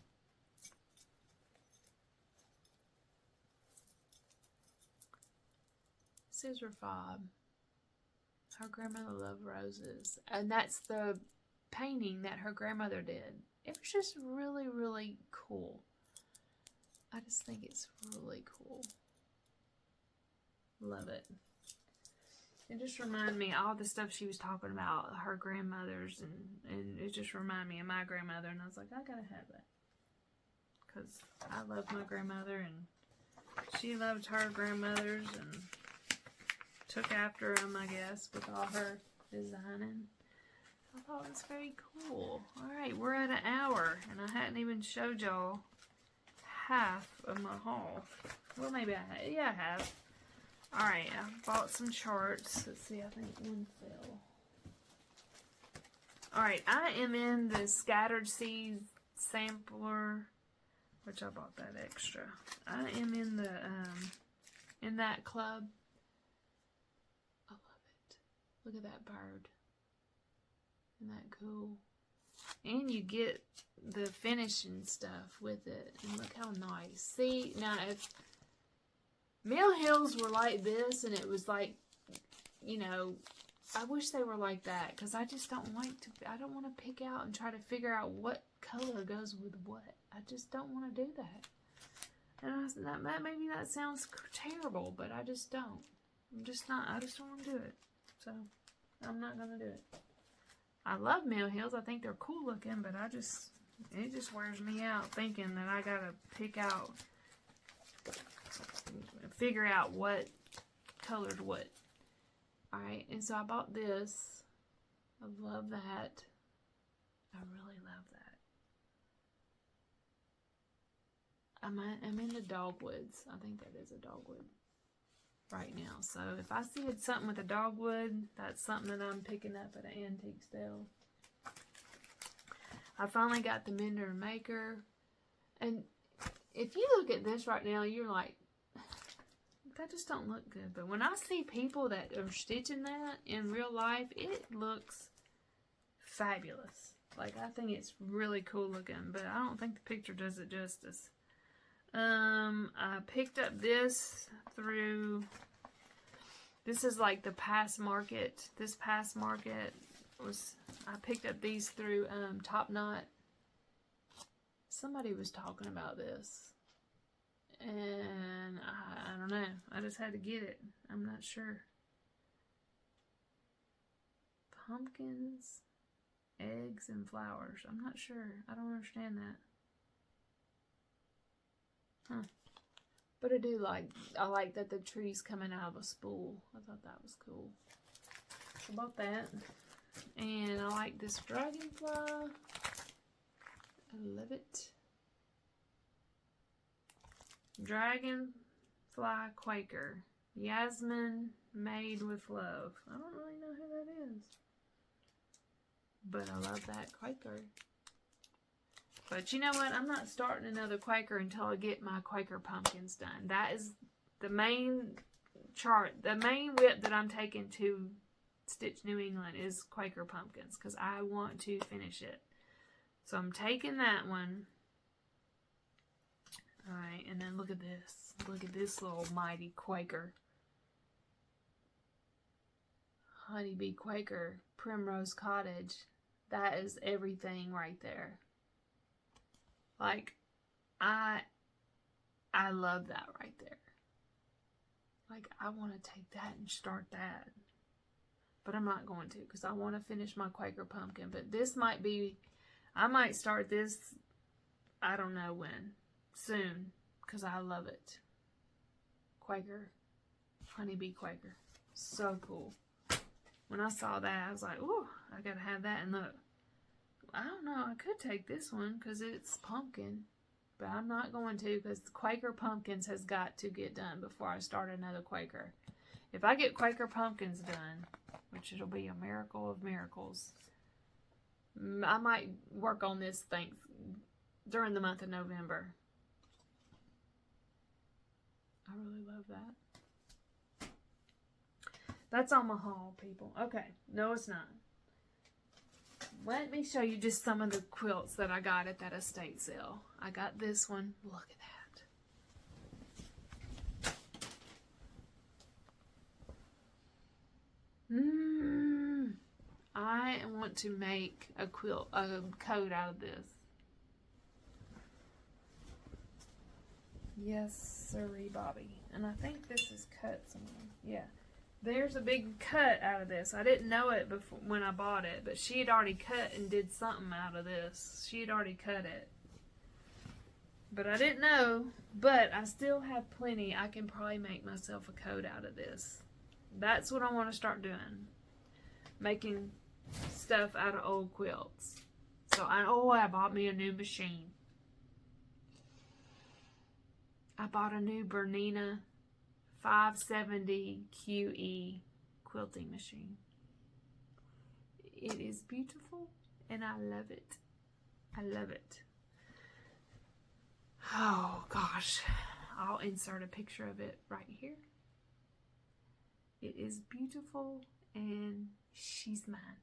Scissor fob. Her grandmother loved roses. And that's the painting that her grandmother did. It was just really, really cool. I just think it's really cool. Love it. It just reminded me all the stuff she was talking about, her grandmothers, and it just reminded me of my grandmother, and I was like, I gotta have that. Because I love my grandmother, and she loved her grandmothers, and took after them, I guess, with all her designing. I thought it was very cool. Alright, we're at an hour, and I hadn't even showed y'all half of my haul. Well, maybe I have. Yeah, I have. Alright, I bought some charts. Let's see, I think one fell. Alright, I am in the Scattered Seeds Sampler, which I bought that extra. I am in the, in that club. I love it. Look at that bird. Isn't that cool? And you get the finishing stuff with it. And look how nice. See, now if Mill Hills were like this, and it was like, you know, I wish they were like that, because I just don't like to, I don't want to pick out and try to figure out what color goes with what. I just don't want to do that. And maybe that sounds terrible, but I just don't. I'm just not, I just don't want to do it. So, I'm not going to do it. I love Mill Hills. I think they're cool looking, but it just wears me out thinking that I got to figure out what colored what. Alright, and so I bought this. I love that. I really love that. I'm in the dogwoods. I think that is a dogwood right now. So if I see something with a dogwood, that's something that I'm picking up at an antique sale. I finally got the Mender and Maker. And if you look at this right now, you're like, that just don't look good. But when I see people that are stitching that in real life, it looks fabulous. Like, I think it's really cool looking, but I don't think the picture does it justice. I picked up this through, this is like the Past Market. This Past Market was, I picked up these through Top Knot. Somebody was talking about this. And I don't know. I just had to get it. I'm not sure. Pumpkins, eggs, and flowers. I'm not sure. I don't understand that. Huh. But I like that the tree's coming out of a spool. I thought that was cool. So I bought that. And I like this dragonfly. I love it. Dragonfly Quaker. Yasmin made with love. I don't really know who that is. But I love that Quaker. But you know what? I'm not starting another Quaker until I get my Quaker pumpkins done. That is the main the main whip that I'm taking to Stitch New England is Quaker pumpkins because I want to finish it. So I'm taking that one. Alright, and then look at this. Look at this little mighty Quaker. Honeybee Quaker Primrose Cottage. That is everything right there. Like, I love that right there. Like, I want to take that and start that. But I'm not going to because I want to finish my Quaker pumpkin. But this might be, I might start this, I don't know when, soon, because I love it. Quaker, Honeybee Quaker. So cool. When I saw that, I was like, ooh, I got to have that. And look, I don't know, I could take this one because it's pumpkin. But I'm not going to because Quaker pumpkins has got to get done before I start another Quaker. If I get Quaker pumpkins done, which it'll be a miracle of miracles, I might work on this thing during the month of November. I really love that. That's on my haul, people. Okay, no it's not. Let me show you just some of the quilts that I got at that estate sale. I got this one. Look at that. I want to make a coat out of this. Yes, sirree, Bobby. And I think this is cut somewhere. Yeah. There's a big cut out of this. I didn't know it before when I bought it, but she had already cut and did something out of this. She had already cut it. But I didn't know, but I still have plenty. I can probably make myself a coat out of this. That's what I want to start doing. Making stuff out of old quilts. So I bought me a new machine. I bought a new Bernina 570 QE quilting machine. It is beautiful and I love it. I love it. Oh gosh, I'll insert a picture of it right here. It is beautiful and she's mine.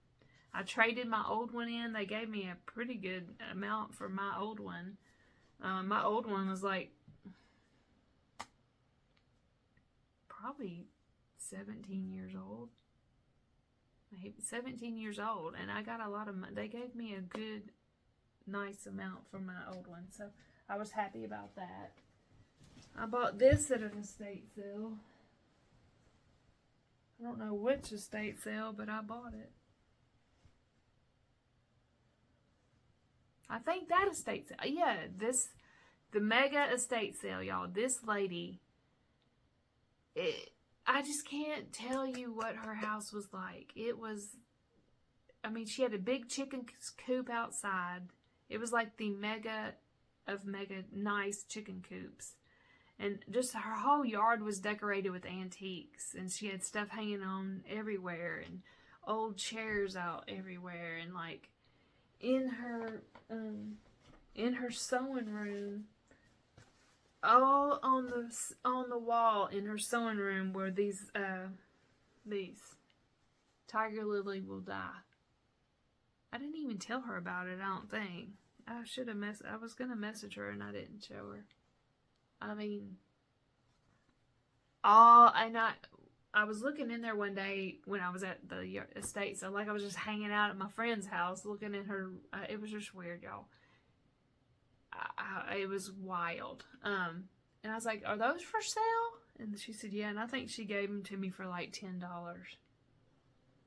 I traded my old one in. They gave me a pretty good amount for my old one. My old one was like probably 17 years old. Maybe 17 years old. And I got a lot of money. They gave me a good, nice amount for my old one. So I was happy about that. I bought this at an estate sale. I don't know which estate sale, but I bought it. I think that estate sale. Yeah, the mega estate sale, y'all. This lady, I just can't tell you what her house was like. It was, I mean, she had a big chicken coop outside. It was like the mega nice chicken coops. And just her whole yard was decorated with antiques. And she had stuff hanging on everywhere. And old chairs out everywhere. And like in her sewing room, all on the wall in her sewing room were these Tiger Lily Will Die. I didn't even tell her about it, I don't think. I was gonna message her and I didn't show her. I mean, I was looking in there one day when I was at the estate, so like I was just hanging out at my friend's house looking at her. It was just weird, y'all. It was wild. And I was like, are those for sale? And she said, yeah, and I think she gave them to me for like $10.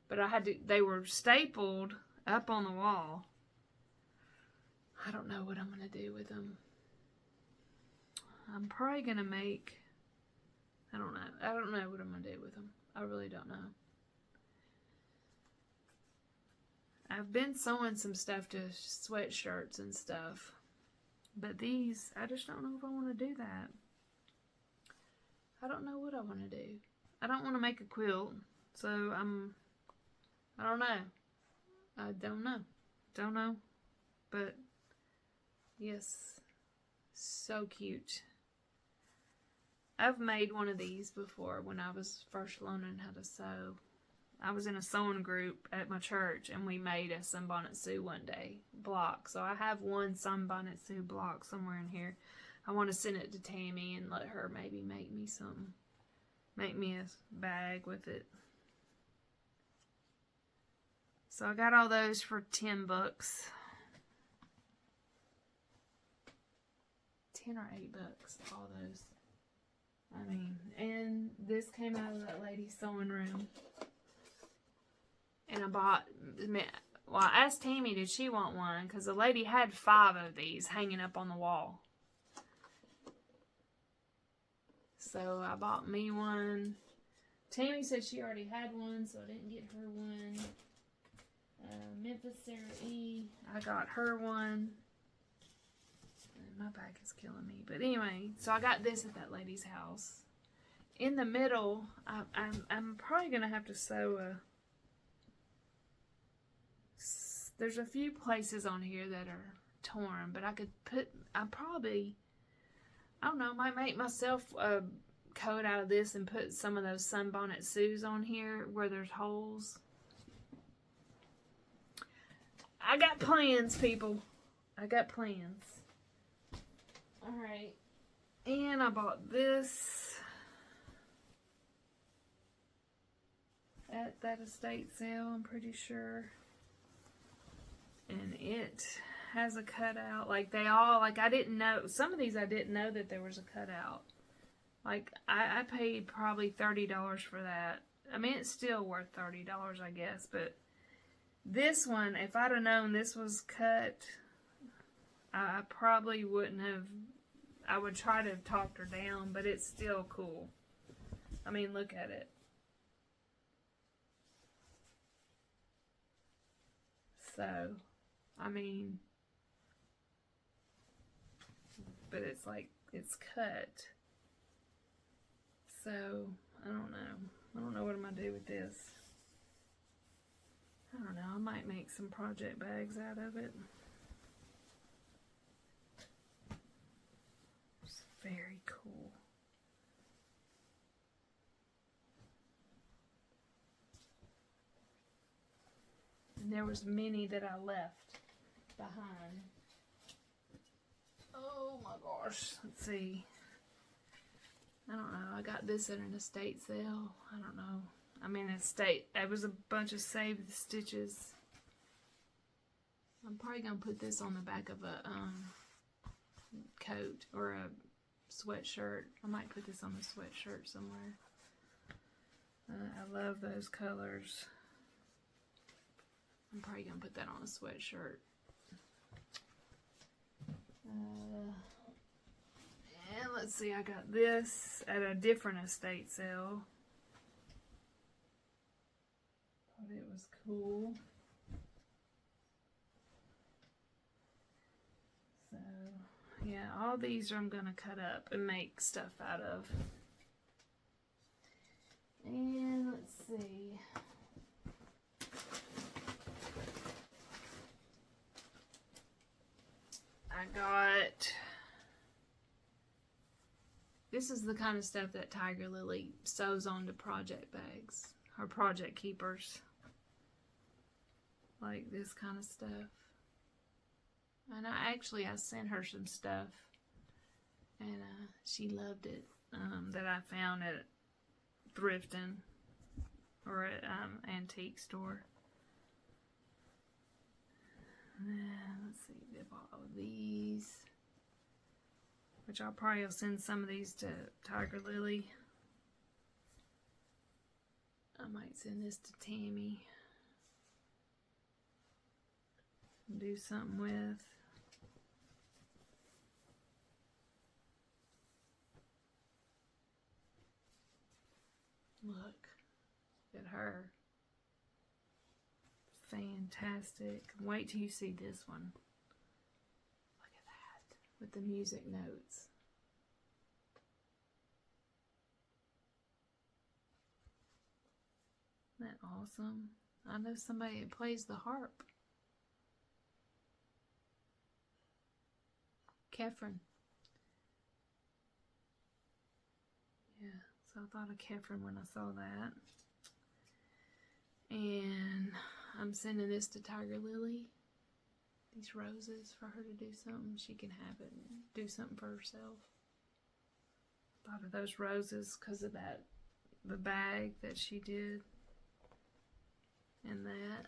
But they were stapled up on the wall. I don't know what I'm going to do with them. I'm probably going to make I don't know. I don't know what I'm going to do with them. I really don't know. I've been sewing some stuff to sweatshirts and stuff. But these, I just don't know if I want to do that. I don't know what I want to do. I don't want to make a quilt. So I don't know. I don't know. Don't know. But yes, so cute. I've made one of these before when I was first learning how to sew. I was in a sewing group at my church and we made a Sunbonnet Sue one day block. So I have one Sunbonnet Sue block somewhere in here. I want to send it to Tammy and let her maybe make me a bag with it. So I got all those for $10. 10 or $8, all those. I mean, and this came out of that lady's sewing room. And I bought, well, I asked Tammy, did she want one? Because the lady had 5 of these hanging up on the wall. So I bought me one. Tammy said she already had one, so I didn't get her one. Memphis Sarah E, I got her one. My back is killing me. But anyway, so I got this at that lady's house. In the middle, I'm probably going to have to sew there's a few places on here that are torn, but I could put, I don't know, might make myself a coat out of this and put some of those Sunbonnet Sues on here where there's holes. I got plans, people. I got plans. Alright. And I bought this at that estate sale, I'm pretty sure. And it has a cutout. Like they all, like I didn't know, some of these I didn't know that there was a cutout. Like I paid probably $30 for that. I mean, it's still worth $30, I guess. But this one, if I'd have known this was cut, I probably wouldn't have, I would try to have talked her down, but it's still cool. I mean, look at it. So, I mean, but it's like, it's cut. So, I don't know. I don't know what I'm going to do with this. I don't know. I might make some project bags out of it. It's very cool. And there was many that I left behind. Oh my gosh. Let's see. I don't know. I got this at an estate sale. I don't know. I mean, it was a bunch of saved stitches. I'm probably going to put this on the back of a coat or a sweatshirt. I might put this on a sweatshirt somewhere. I love those colors. I'm probably going to put that on a sweatshirt. And let's see, I got this at a different estate sale. Thought it was cool. So, yeah, all these I'm going to cut up and make stuff out of. And let's see. I got, this is the kind of stuff that Tiger Lily sews onto project bags, or project keepers. Like this kind of stuff. And I sent her some stuff, and she loved it, that I found at thrifting, or at antique store. Let's see, they bought all these, which I'll probably send some of these to Tiger Lily. I might send this to Tammy and do something with. Look at her. Fantastic. Wait till you see this one. Look at that. With the music notes. Isn't that awesome? I know somebody that plays the harp. Kefren. Yeah, so I thought of Kefren when I saw that. And I'm sending this to Tiger Lily. These roses for her to do something. She can have it and do something for herself. Thought of those roses because of that, the bag that she did. And that.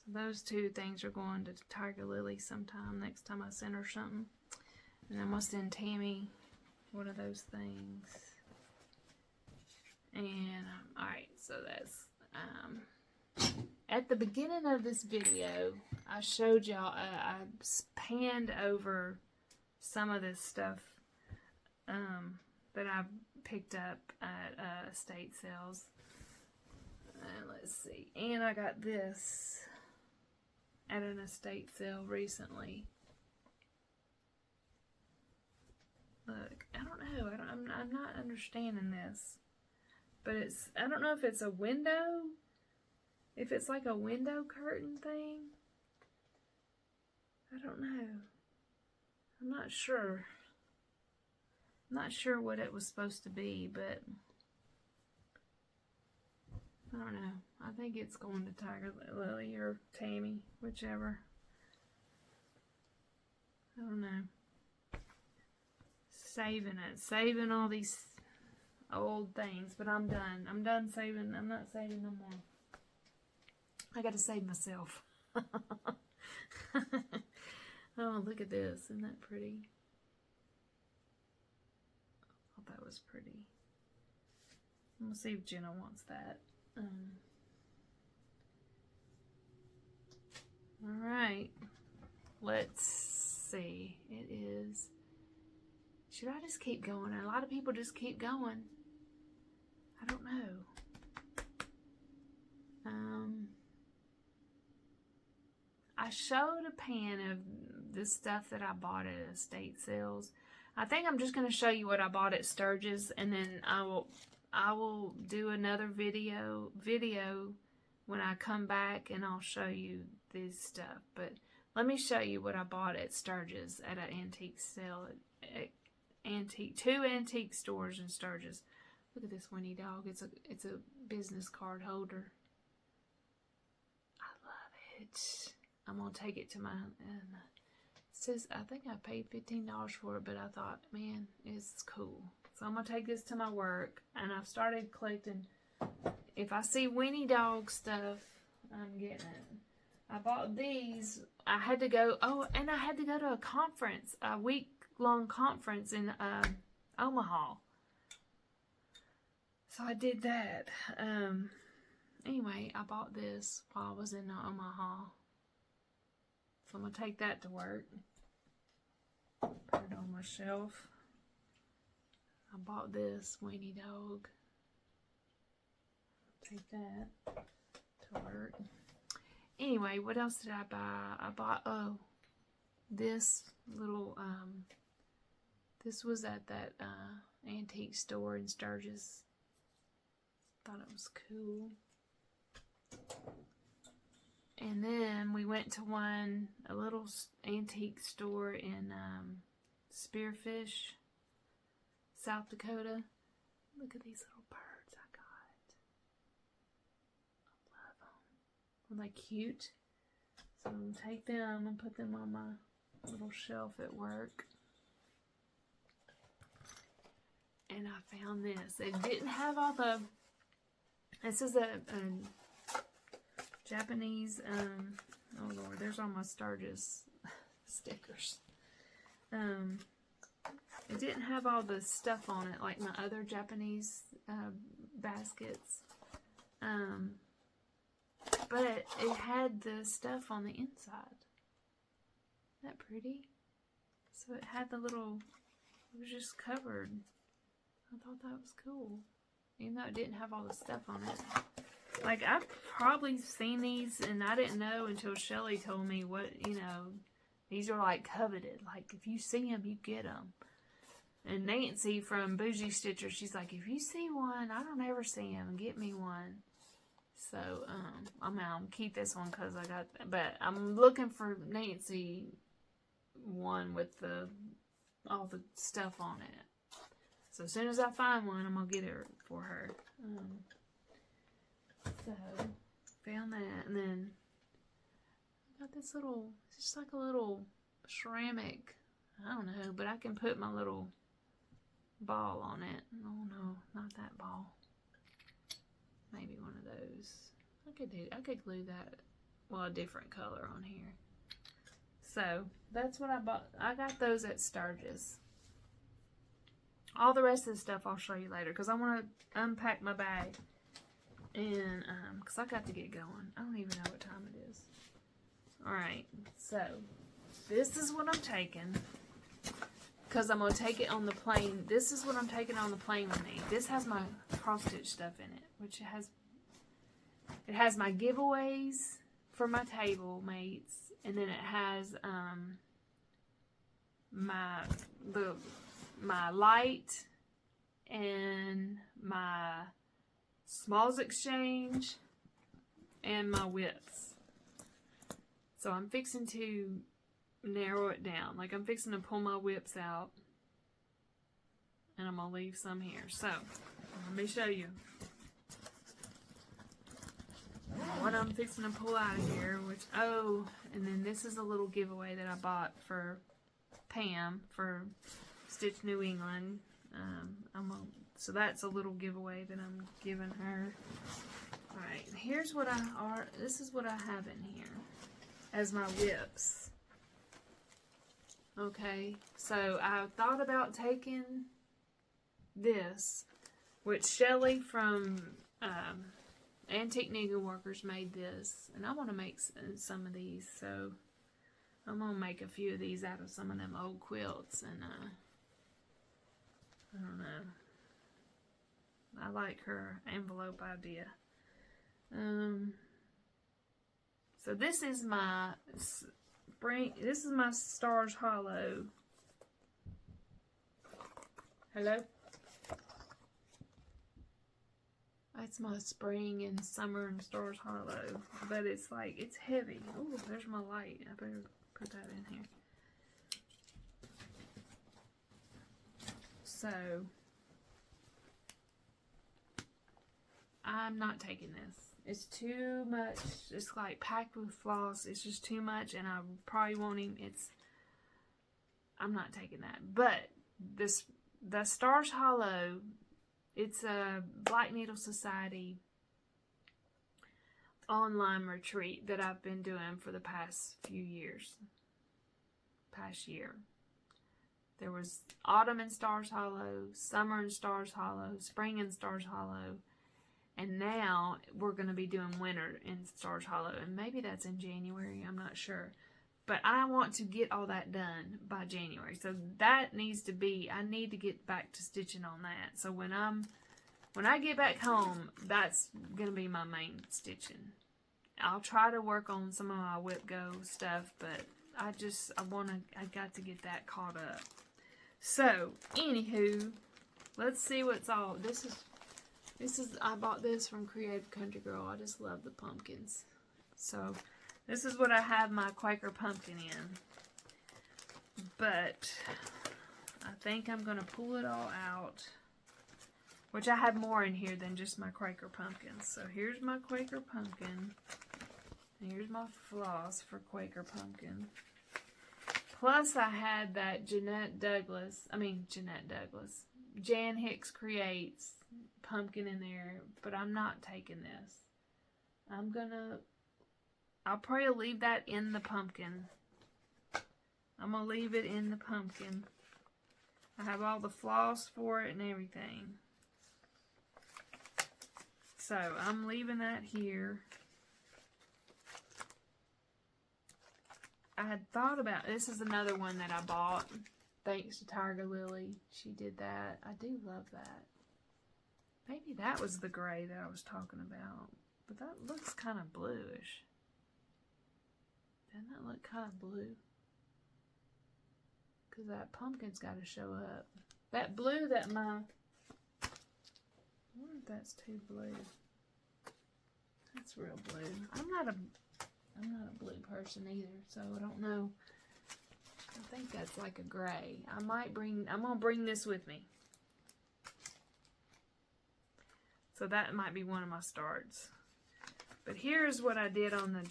So those two things are going to Tiger Lily sometime next time I send her something. And I'm going to send Tammy one of those things. And, alright, so that's, at the beginning of this video, I showed y'all, I panned over some of this stuff, that I picked up at estate sales. Let's see, and I got this at an estate sale recently. Look, I don't know, I'm not understanding this. But it's, I don't know if it's a window, if it's like a window curtain thing. I don't know. I'm not sure. I'm not sure what it was supposed to be, but I don't know. I think it's going to Tiger Lily or Tammy, whichever. I don't know. Saving all these old things, but I'm done. I'm done saving. I'm not saving no more. I got to save myself. Oh, look at this. Isn't that pretty? I thought that was pretty. I'm going to see if Jenna wants that. Alright. Let's see. It is... Should I just keep going? A lot of people just keep going. I don't know. I showed a pan of the stuff that I bought at estate sales. I think I'm just going to show you what I bought at Sturgis, and then I will do another video when I come back, and I'll show you this stuff. But let me show you what I bought at Sturgis at an antique sale at two antique stores in Sturgis. Look at this Winnie dog. It's a business card holder. I love it. I'm gonna take it to my, and it says, I think I paid $15 for it, but I thought, man, it's cool. So I'm gonna take this to my work, and I've started collecting. If I see Winnie dog stuff, I'm getting it. I bought these. I had to go, and I had to go to a conference, a week-long conference in Omaha. So I did that. Anyway, I bought this while I was in Omaha. So I'm going to take that to work. Put it on my shelf. I bought this Winnie dog. Take that to work. Anyway, what else did I buy? I bought, this little, this was at that antique store in Sturgis. Thought it was cool. And then we went to a little antique store in Spearfish, South Dakota. Look at these little birds I got. I love them. Are they cute? So I'm going to take them and put them on my little shelf at work. And I found this. It didn't have all the... This is a Japanese, oh Lord, there's all my Sturgis stickers. It didn't have all the stuff on it like my other Japanese baskets. But it had the stuff on the inside. Isn't that pretty? So it had the little, it was just covered. I thought that was cool. Even though it didn't have all the stuff on it. Like, I've probably seen these, and I didn't know until Shelly told me what, you know, these are like coveted. Like, if you see them, you get them. And Nancy from Bougie Stitcher, she's like, if you see one, I don't ever see them, get me one. So, I'm gonna keep this one because I got, but I'm looking for Nancy one with all the stuff on it. So as soon as I find one, I'm gonna get it for her. So found that, and then I got this little, it's just like a little ceramic, I don't know, but I can put my little ball on it. Oh no, not that ball. Maybe one of those. I could glue that, well, a different color on here. So that's what I bought. I got those at Sturgis. All the rest of the stuff I'll show you later because I want to unpack my bag. And, because I got to get going. I don't even know what time it is. Alright, so this is what I'm taking. Because I'm going to take it on the plane. This is what I'm taking on the plane with me. This has my cross-stitch stuff in it. Which it has my giveaways for my table mates. And then it has my light and my smalls exchange and my whips. So I'm fixing to narrow it down. Like, I'm fixing to pull my whips out. And I'm going to leave some here. So, let me show you what I'm fixing to pull out of here. Which, oh, and then this is a little giveaway that I bought for Pam for Stitch New England. So that's a little giveaway that I'm giving her. Alright, here's what this is what I have in here as my whips. Okay, so I thought about taking this, which Shelly from Antique Needle Workers made this, and I want to make some of these, so I'm going to make a few of these out of some of them old quilts, and I don't know. I like her envelope idea. So this is my spring. This is my Stars Hollow. Hello? That's my spring and summer and Stars Hollow. But it's like, it's heavy. Oh, there's my light. I better put that in here. So, I'm not taking this. It's too much. It's like packed with floss. It's just too much, and I probably won't even. I'm not taking that. But the Stars Hollow, it's a Black Needle Society online retreat that I've been doing for the past few years. Past year. There was autumn in Stars Hollow, summer in Stars Hollow, spring in Stars Hollow, and now we're going to be doing winter in Stars Hollow, and maybe that's in January, I'm not sure. But I want to get all that done by January, so that needs to be, I need to get back to stitching on that. So when I get back home, that's going to be my main stitching. I'll try to work on some of my Whip Go stuff, but I got to get that caught up. So, anywho, let's see what's all, this is, I bought this from Creative.country.girl. I just love the pumpkins. So, this is what I have my Quaker pumpkin in. But, I think I'm going to pull it all out. Which I have more in here than just my Quaker pumpkins. So, here's my Quaker pumpkin. And here's my floss for Quaker pumpkin. Plus, I had that Jan Hicks Creates pumpkin in there, but I'm not taking this. I'll probably leave that in the pumpkin. I'm going to leave it in the pumpkin. I have all the floss for it and everything. So, I'm leaving that here. I had thought about, this is another one that I bought. Thanks to Tiger Lily. She did that. I do love that. Maybe that was the gray that I was talking about. But that looks kind of bluish. Doesn't that look kind of blue? Because that pumpkin's got to show up. That blue that my... I wonder if that's too blue. That's real blue. I'm not a blue person either, so I don't know. I think that's like a gray. I'm gonna bring this with me. So that might be one of my starts. But here's what I did on the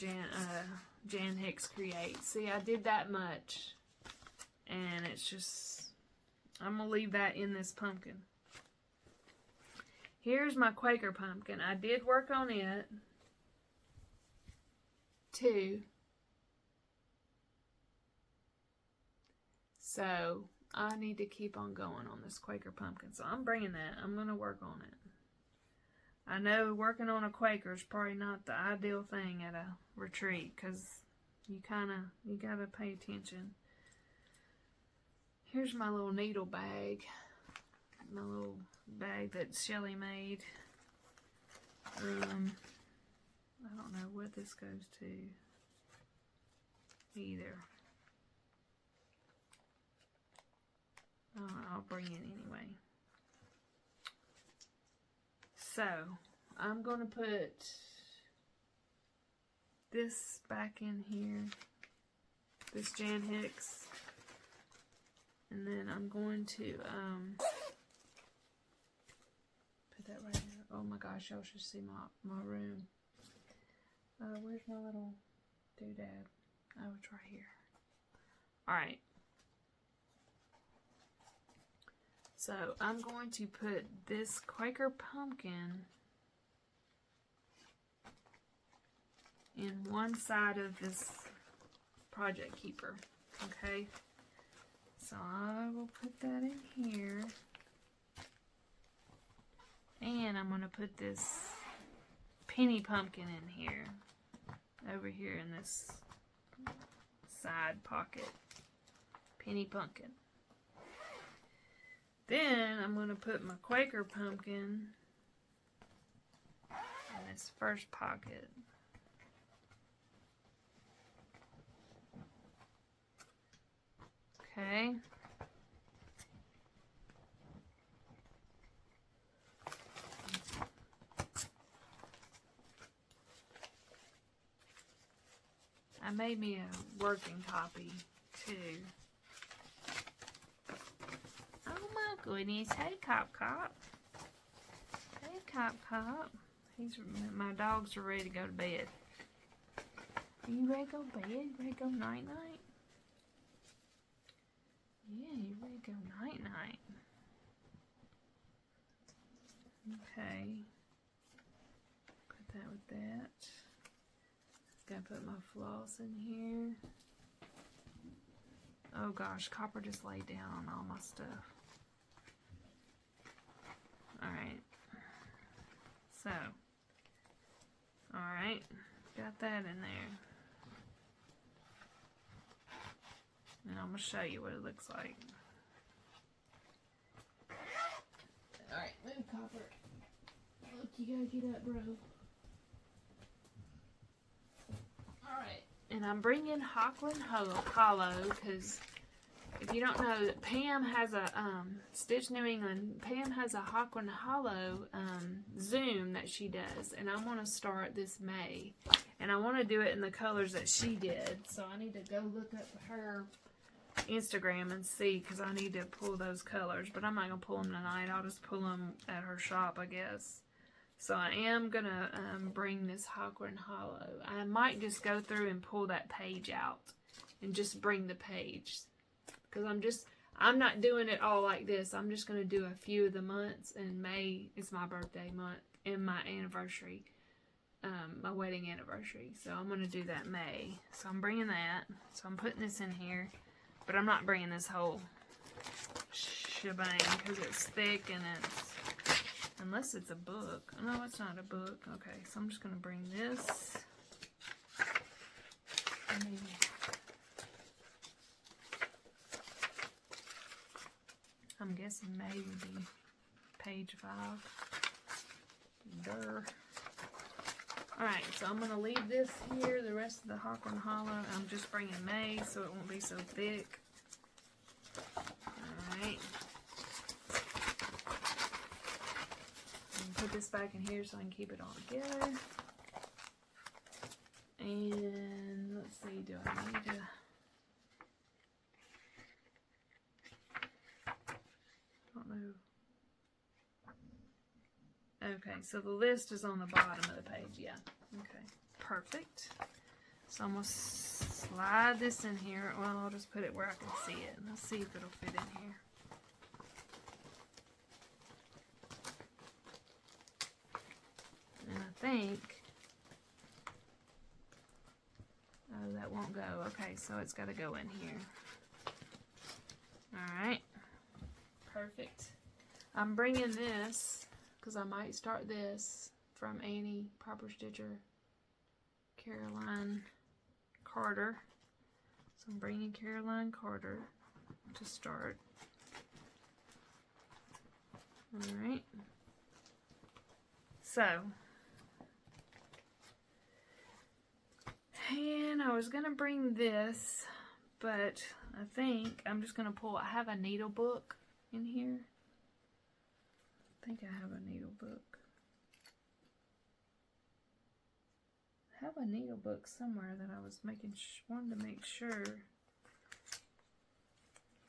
Jan Hicks Create. See, I did that much. And it's just, I'm gonna leave that in this pumpkin. Here's my Quaker pumpkin. I did work on it too. So I need to keep on going on this Quaker pumpkin. So I'm bringing that. I'm going to work on it. I know working on a Quaker is probably not the ideal thing at a retreat because you got to pay attention. Here's my little needle bag. My little bag that Shelly made. I don't know what this goes to either. I'll bring it anyway. So, I'm going to put this back in here. This Jan Hicks. And then I'm going to put that right here. Oh my gosh, y'all should see my room. Where's my little doodad? Oh, it's right here. Alright. So I'm going to put this Quaker pumpkin in one side of this project keeper. Okay. So I will put that in here. And I'm going to put this penny pumpkin in here. Over here in this side pocket. Penny pumpkin. Then I'm going to put my Quaker pumpkin in this first pocket. Okay. I made me a working copy too. Oh my goodness. Hey, Cop Cop. Hey, Cop Cop. My dogs are ready to go to bed. Are you ready to go to bed? You ready to go night-night? Yeah, you ready to go night-night. Okay. Put that with that. Gotta put my floss in here. Oh gosh, Copper just laid down on all my stuff. Alright. So. Alright. Got that in there. And I'm going to show you what it looks like. Alright, move, Copper. Look, you gotta get up, bro. Alright, and I'm bringing Hockland Hollow because if you don't know, Pam has a, Stitch New England, Pam has a Hockland Hollow Zoom that she does. And I want to start this May. And I want to do it in the colors that she did. So I need to go look up her Instagram and see because I need to pull those colors. But I'm not going to pull them tonight. I'll just pull them at her shop, I guess. So I am going to bring this Hockland Hollow. I might just go through and pull that page out and just bring the page. Because I'm not doing it all like this. I'm just going to do a few of the months. And May is my birthday month and my anniversary. My wedding anniversary. So I'm going to do that May. So I'm bringing that. So I'm putting this in here. But I'm not bringing this whole shebang because it's thick and it's... Unless it's a book. No, it's not a book. Okay, so I'm just going to bring this. I'm guessing May would be page 5. Durr. Alright, so I'm going to leave this here. The rest of the Hawk and Hollow, I'm just bringing May so it won't be so thick. Alright. Put this back in here so I can keep it all together. And let's see, do I need to... I don't know. Okay, so the list is on the bottom of the page, yeah. Okay, perfect. So I'm going to slide this in here. Well, I'll just put it where I can see it. Let's see if it'll fit in here. And I think... Oh, that won't go. Okay, so it's got to go in here. Alright. Perfect. I'm bringing this... because I might start this from Annie Proper Stitcher Caroline Carter. So I'm bringing Caroline Carter to start. Alright. So. And I was going to bring this, but I think I'm just going to pull, I have a needle book in here. I think I have a needle book. I have a needle book somewhere that I was wanted to make sure.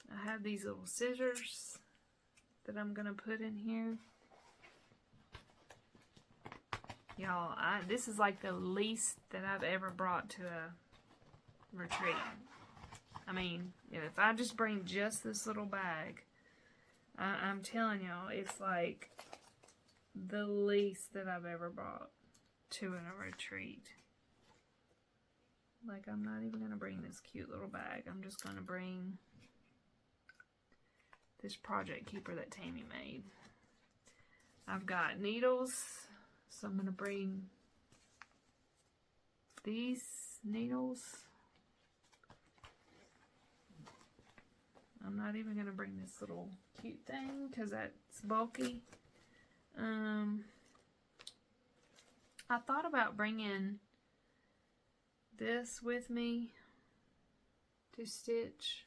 I have these little scissors that I'm gonna put in here. Y'all, this is like the least that I've ever brought to a retreat. I mean, if I just bring just this little bag, I'm telling y'all, it's like the least that I've ever brought to a retreat. Like, I'm not even going to bring this cute little bag. I'm just going to bring this project keeper that Tammy made. I've got needles, so I'm going to bring these needles. I'm not even going to bring this little cute thing because that's bulky. I thought about bringing this with me to stitch.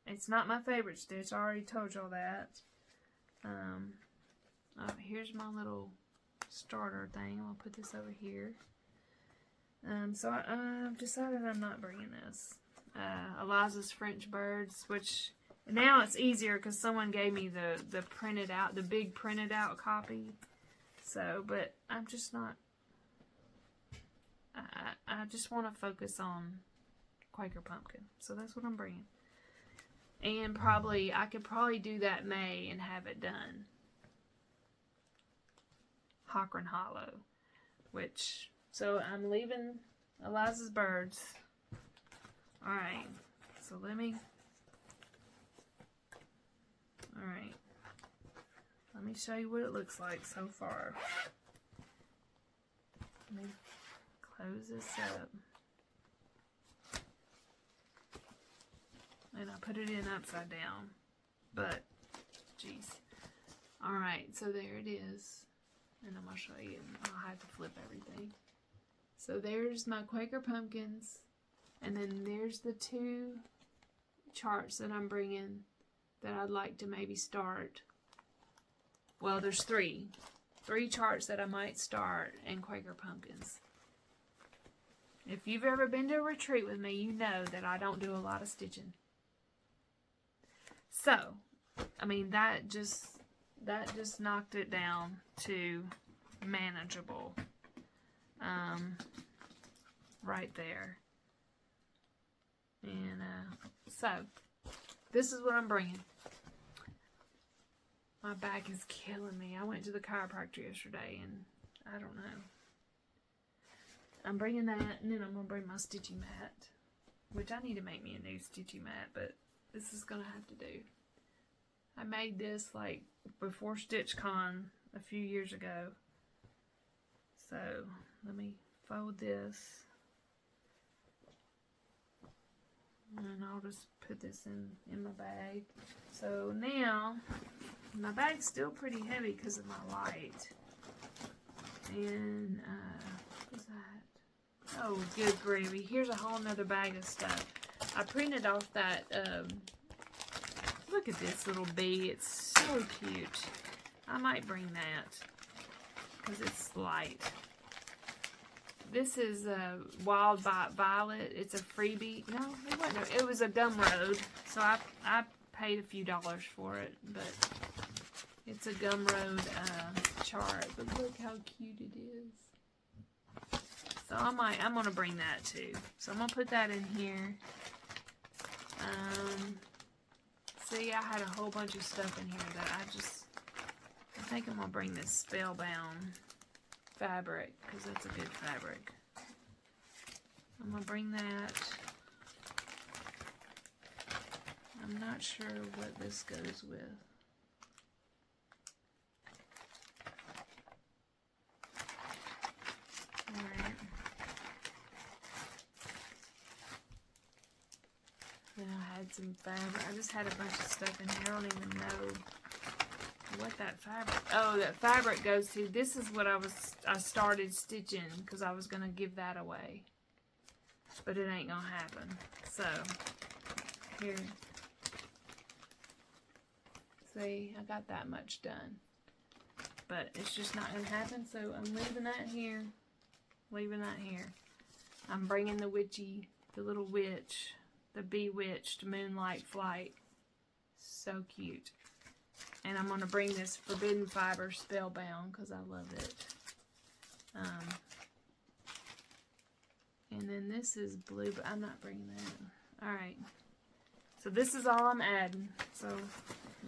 It's not my favorite stitch. I already told y'all that. Here's my little starter thing. I'll put this over here. So I've decided I'm not bringing this. Eliza's French Birds, which now it's easier because someone gave me the printed out, the big printed out copy. So, but I'm just not, I just want to focus on Quaker Pumpkin. So that's what I'm bringing. And probably, I could probably do that May and have it done. Hawk Hollow, which, so I'm leaving Eliza's Birds. Alright, so let me show you what it looks like so far. Let me close this up. And I put it in upside down. But, geez. Alright, so there it is. And I'm going to show you. I'll have to flip everything. So there's my Quaker Pumpkins. And then there's the 2 charts that I'm bringing that I'd like to maybe start. Well, there's 3. 3 charts that I might start in Quaker Pumpkins. If you've ever been to a retreat with me, you know that I don't do a lot of stitching. So, I mean, that just knocked it down to manageable. Right there. And so, this is what I'm bringing. My back is killing me. I went to the chiropractor yesterday, and I don't know. I'm bringing that, and then I'm going to bring my stitching mat, which I need to make me a new stitching mat, but this is going to have to do. I made this, like, before StitchCon a few years ago. So, let me fold this. And I'll just put this in my bag. So now, my bag's still pretty heavy because of my light. And, what's that? Oh, good gravy. Here's a whole nother bag of stuff. I printed off that, look at this little bee. It's so cute. I might bring that because it's light. This is Wild Violet. It's a freebie. No, it wasn't. It was a Gumroad. So I paid a few dollars for it, but it's a Gumroad chart. But look how cute it is. So I'm gonna bring that too. So I'm gonna put that in here. See, I had a whole bunch of stuff in here that I think I'm gonna bring this Spellbound fabric, because that's a good fabric. I'm gonna bring that. I'm not sure what this goes with. Alright. Then I had some fabric. I just had a bunch of stuff in here. I don't even know what that fabric, oh, that fabric goes to. This is what I started stitching because I was going to give that away, but it ain't gonna happen. So here, see, I got that much done, but it's just not gonna happen. So I'm leaving that here, I'm bringing the little witch, the Bewitched Moonlight Flight. So cute. And I'm going to bring this Forbidden Fiber Spellbound because I love it. And then this is blue, but I'm not bringing that. Alright. So this is all I'm adding. So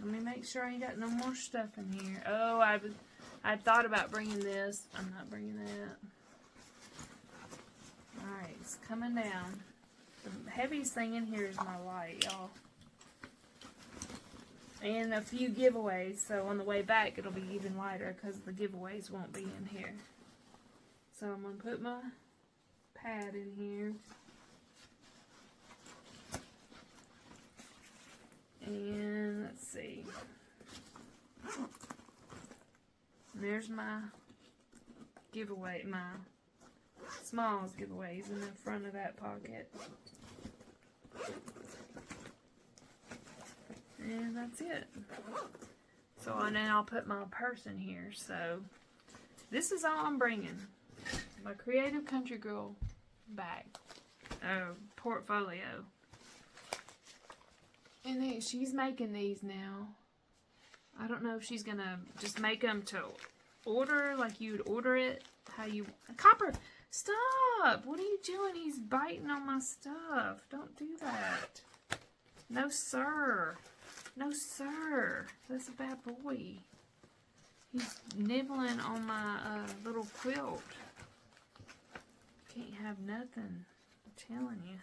let me make sure I ain't got no more stuff in here. Oh, I thought about bringing this. I'm not bringing that. Alright, it's coming down. The heaviest thing in here is my light, y'all. And a few giveaways, so on the way back it'll be even lighter because the giveaways won't be in here. So I'm going to put my pad in here. And let's see. There's my giveaway, my smalls giveaways in the front of that pocket. And that's it. So, and then I'll put my purse in here. So, this is all I'm bringing. My Creative Country Girl bag. Portfolio. And then she's making these now. I don't know if she's going to just make them to order, like you'd order it. How you... Copper! Stop! What are you doing? He's biting on my stuff. Don't do that. No, sir. No, sir. That's a bad boy. He's nibbling on my little quilt. Can't have nothing. I'm telling you.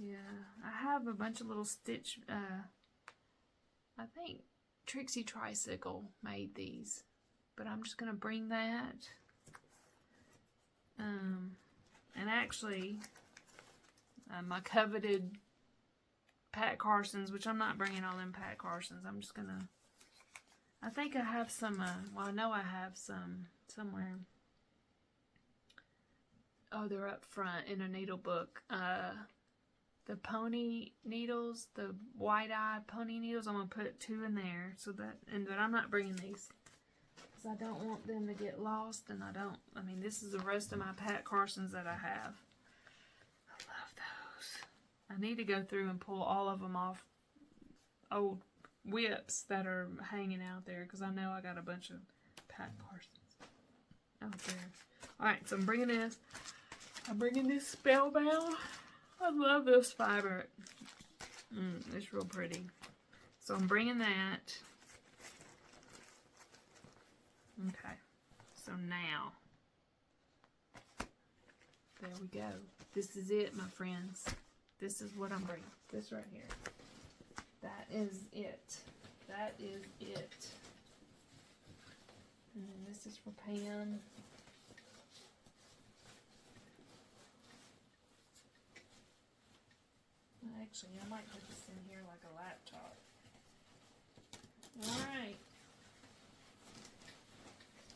Yeah. I have a bunch of little stitch. I think Trixie Tricycle made these. But I'm just going to bring that. And actually, my coveted Pat Carsons, which I'm not bringing all them Pat Carsons. I'm just gonna, I think I have some, well, I know I have some somewhere. Oh, they're up front in a needle book. The pony needles, the white-eyed pony needles, I'm gonna put 2 in there. So that, but I'm not bringing these because I don't want them to get lost, and I mean, this is the rest of my Pat Carsons that I have. I need to go through and pull all of them off old whips that are hanging out there because I know I got a bunch of Pat Carsons out there. Alright, so I'm bringing this. I'm bringing this Spellbound. I love this fiber. It's real pretty. So I'm bringing that. Okay. So now. There we go. This is it, my friends. This is what I'm bringing. This right here. That is it. That is it. And then this is for Pam. Actually, I might put this in here like a laptop. Alright.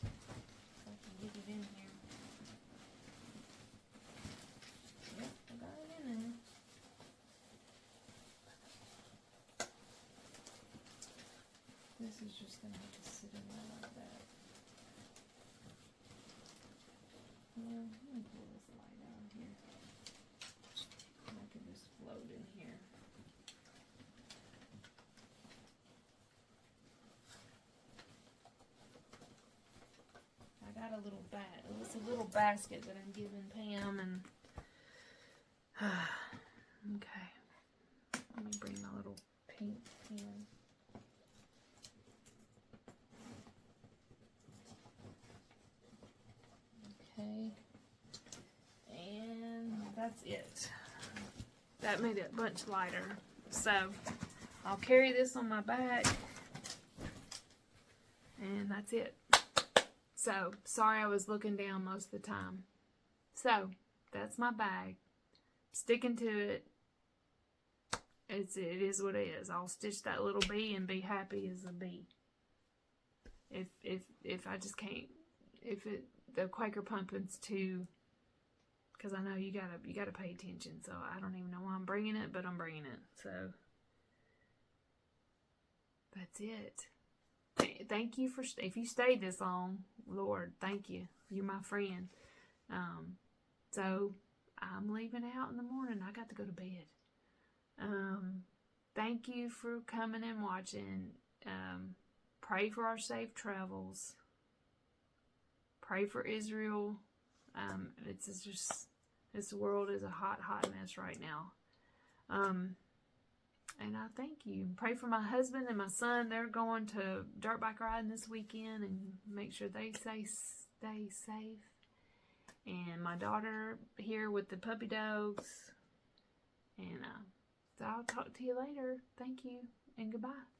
If I can get it in here. Yep, I got it in there. This is just going to have to sit in there like that. Well, let me pull this light out of here. I can just float in here. I got a little it's a little basket that I'm giving Pam, and okay. Let me bring my little pink pen. Okay, and that's it. That made it much lighter. So I'll carry this on my back, and that's it. So sorry I was looking down most of the time. So that's my bag. Sticking to it. It is what it is. I'll stitch that little bee and be happy as a bee. If I just can't, the Quaker pumpkin's too, because I know you gotta pay attention. So I don't even know why I'm bringing it, but I'm bringing it. So that's it. Thank you if you stayed this long, Lord, thank you. You're my friend. So I'm leaving out in the morning. I got to go to bed. Thank you for coming and watching. Pray for our safe travels. Pray for Israel. This world is a hot mess right now. And I thank you. Pray for my husband and my son. They're going to dirt bike riding this weekend, and make sure they stay safe. And my daughter here with the puppy dogs. And so I'll talk to you later. Thank you and goodbye.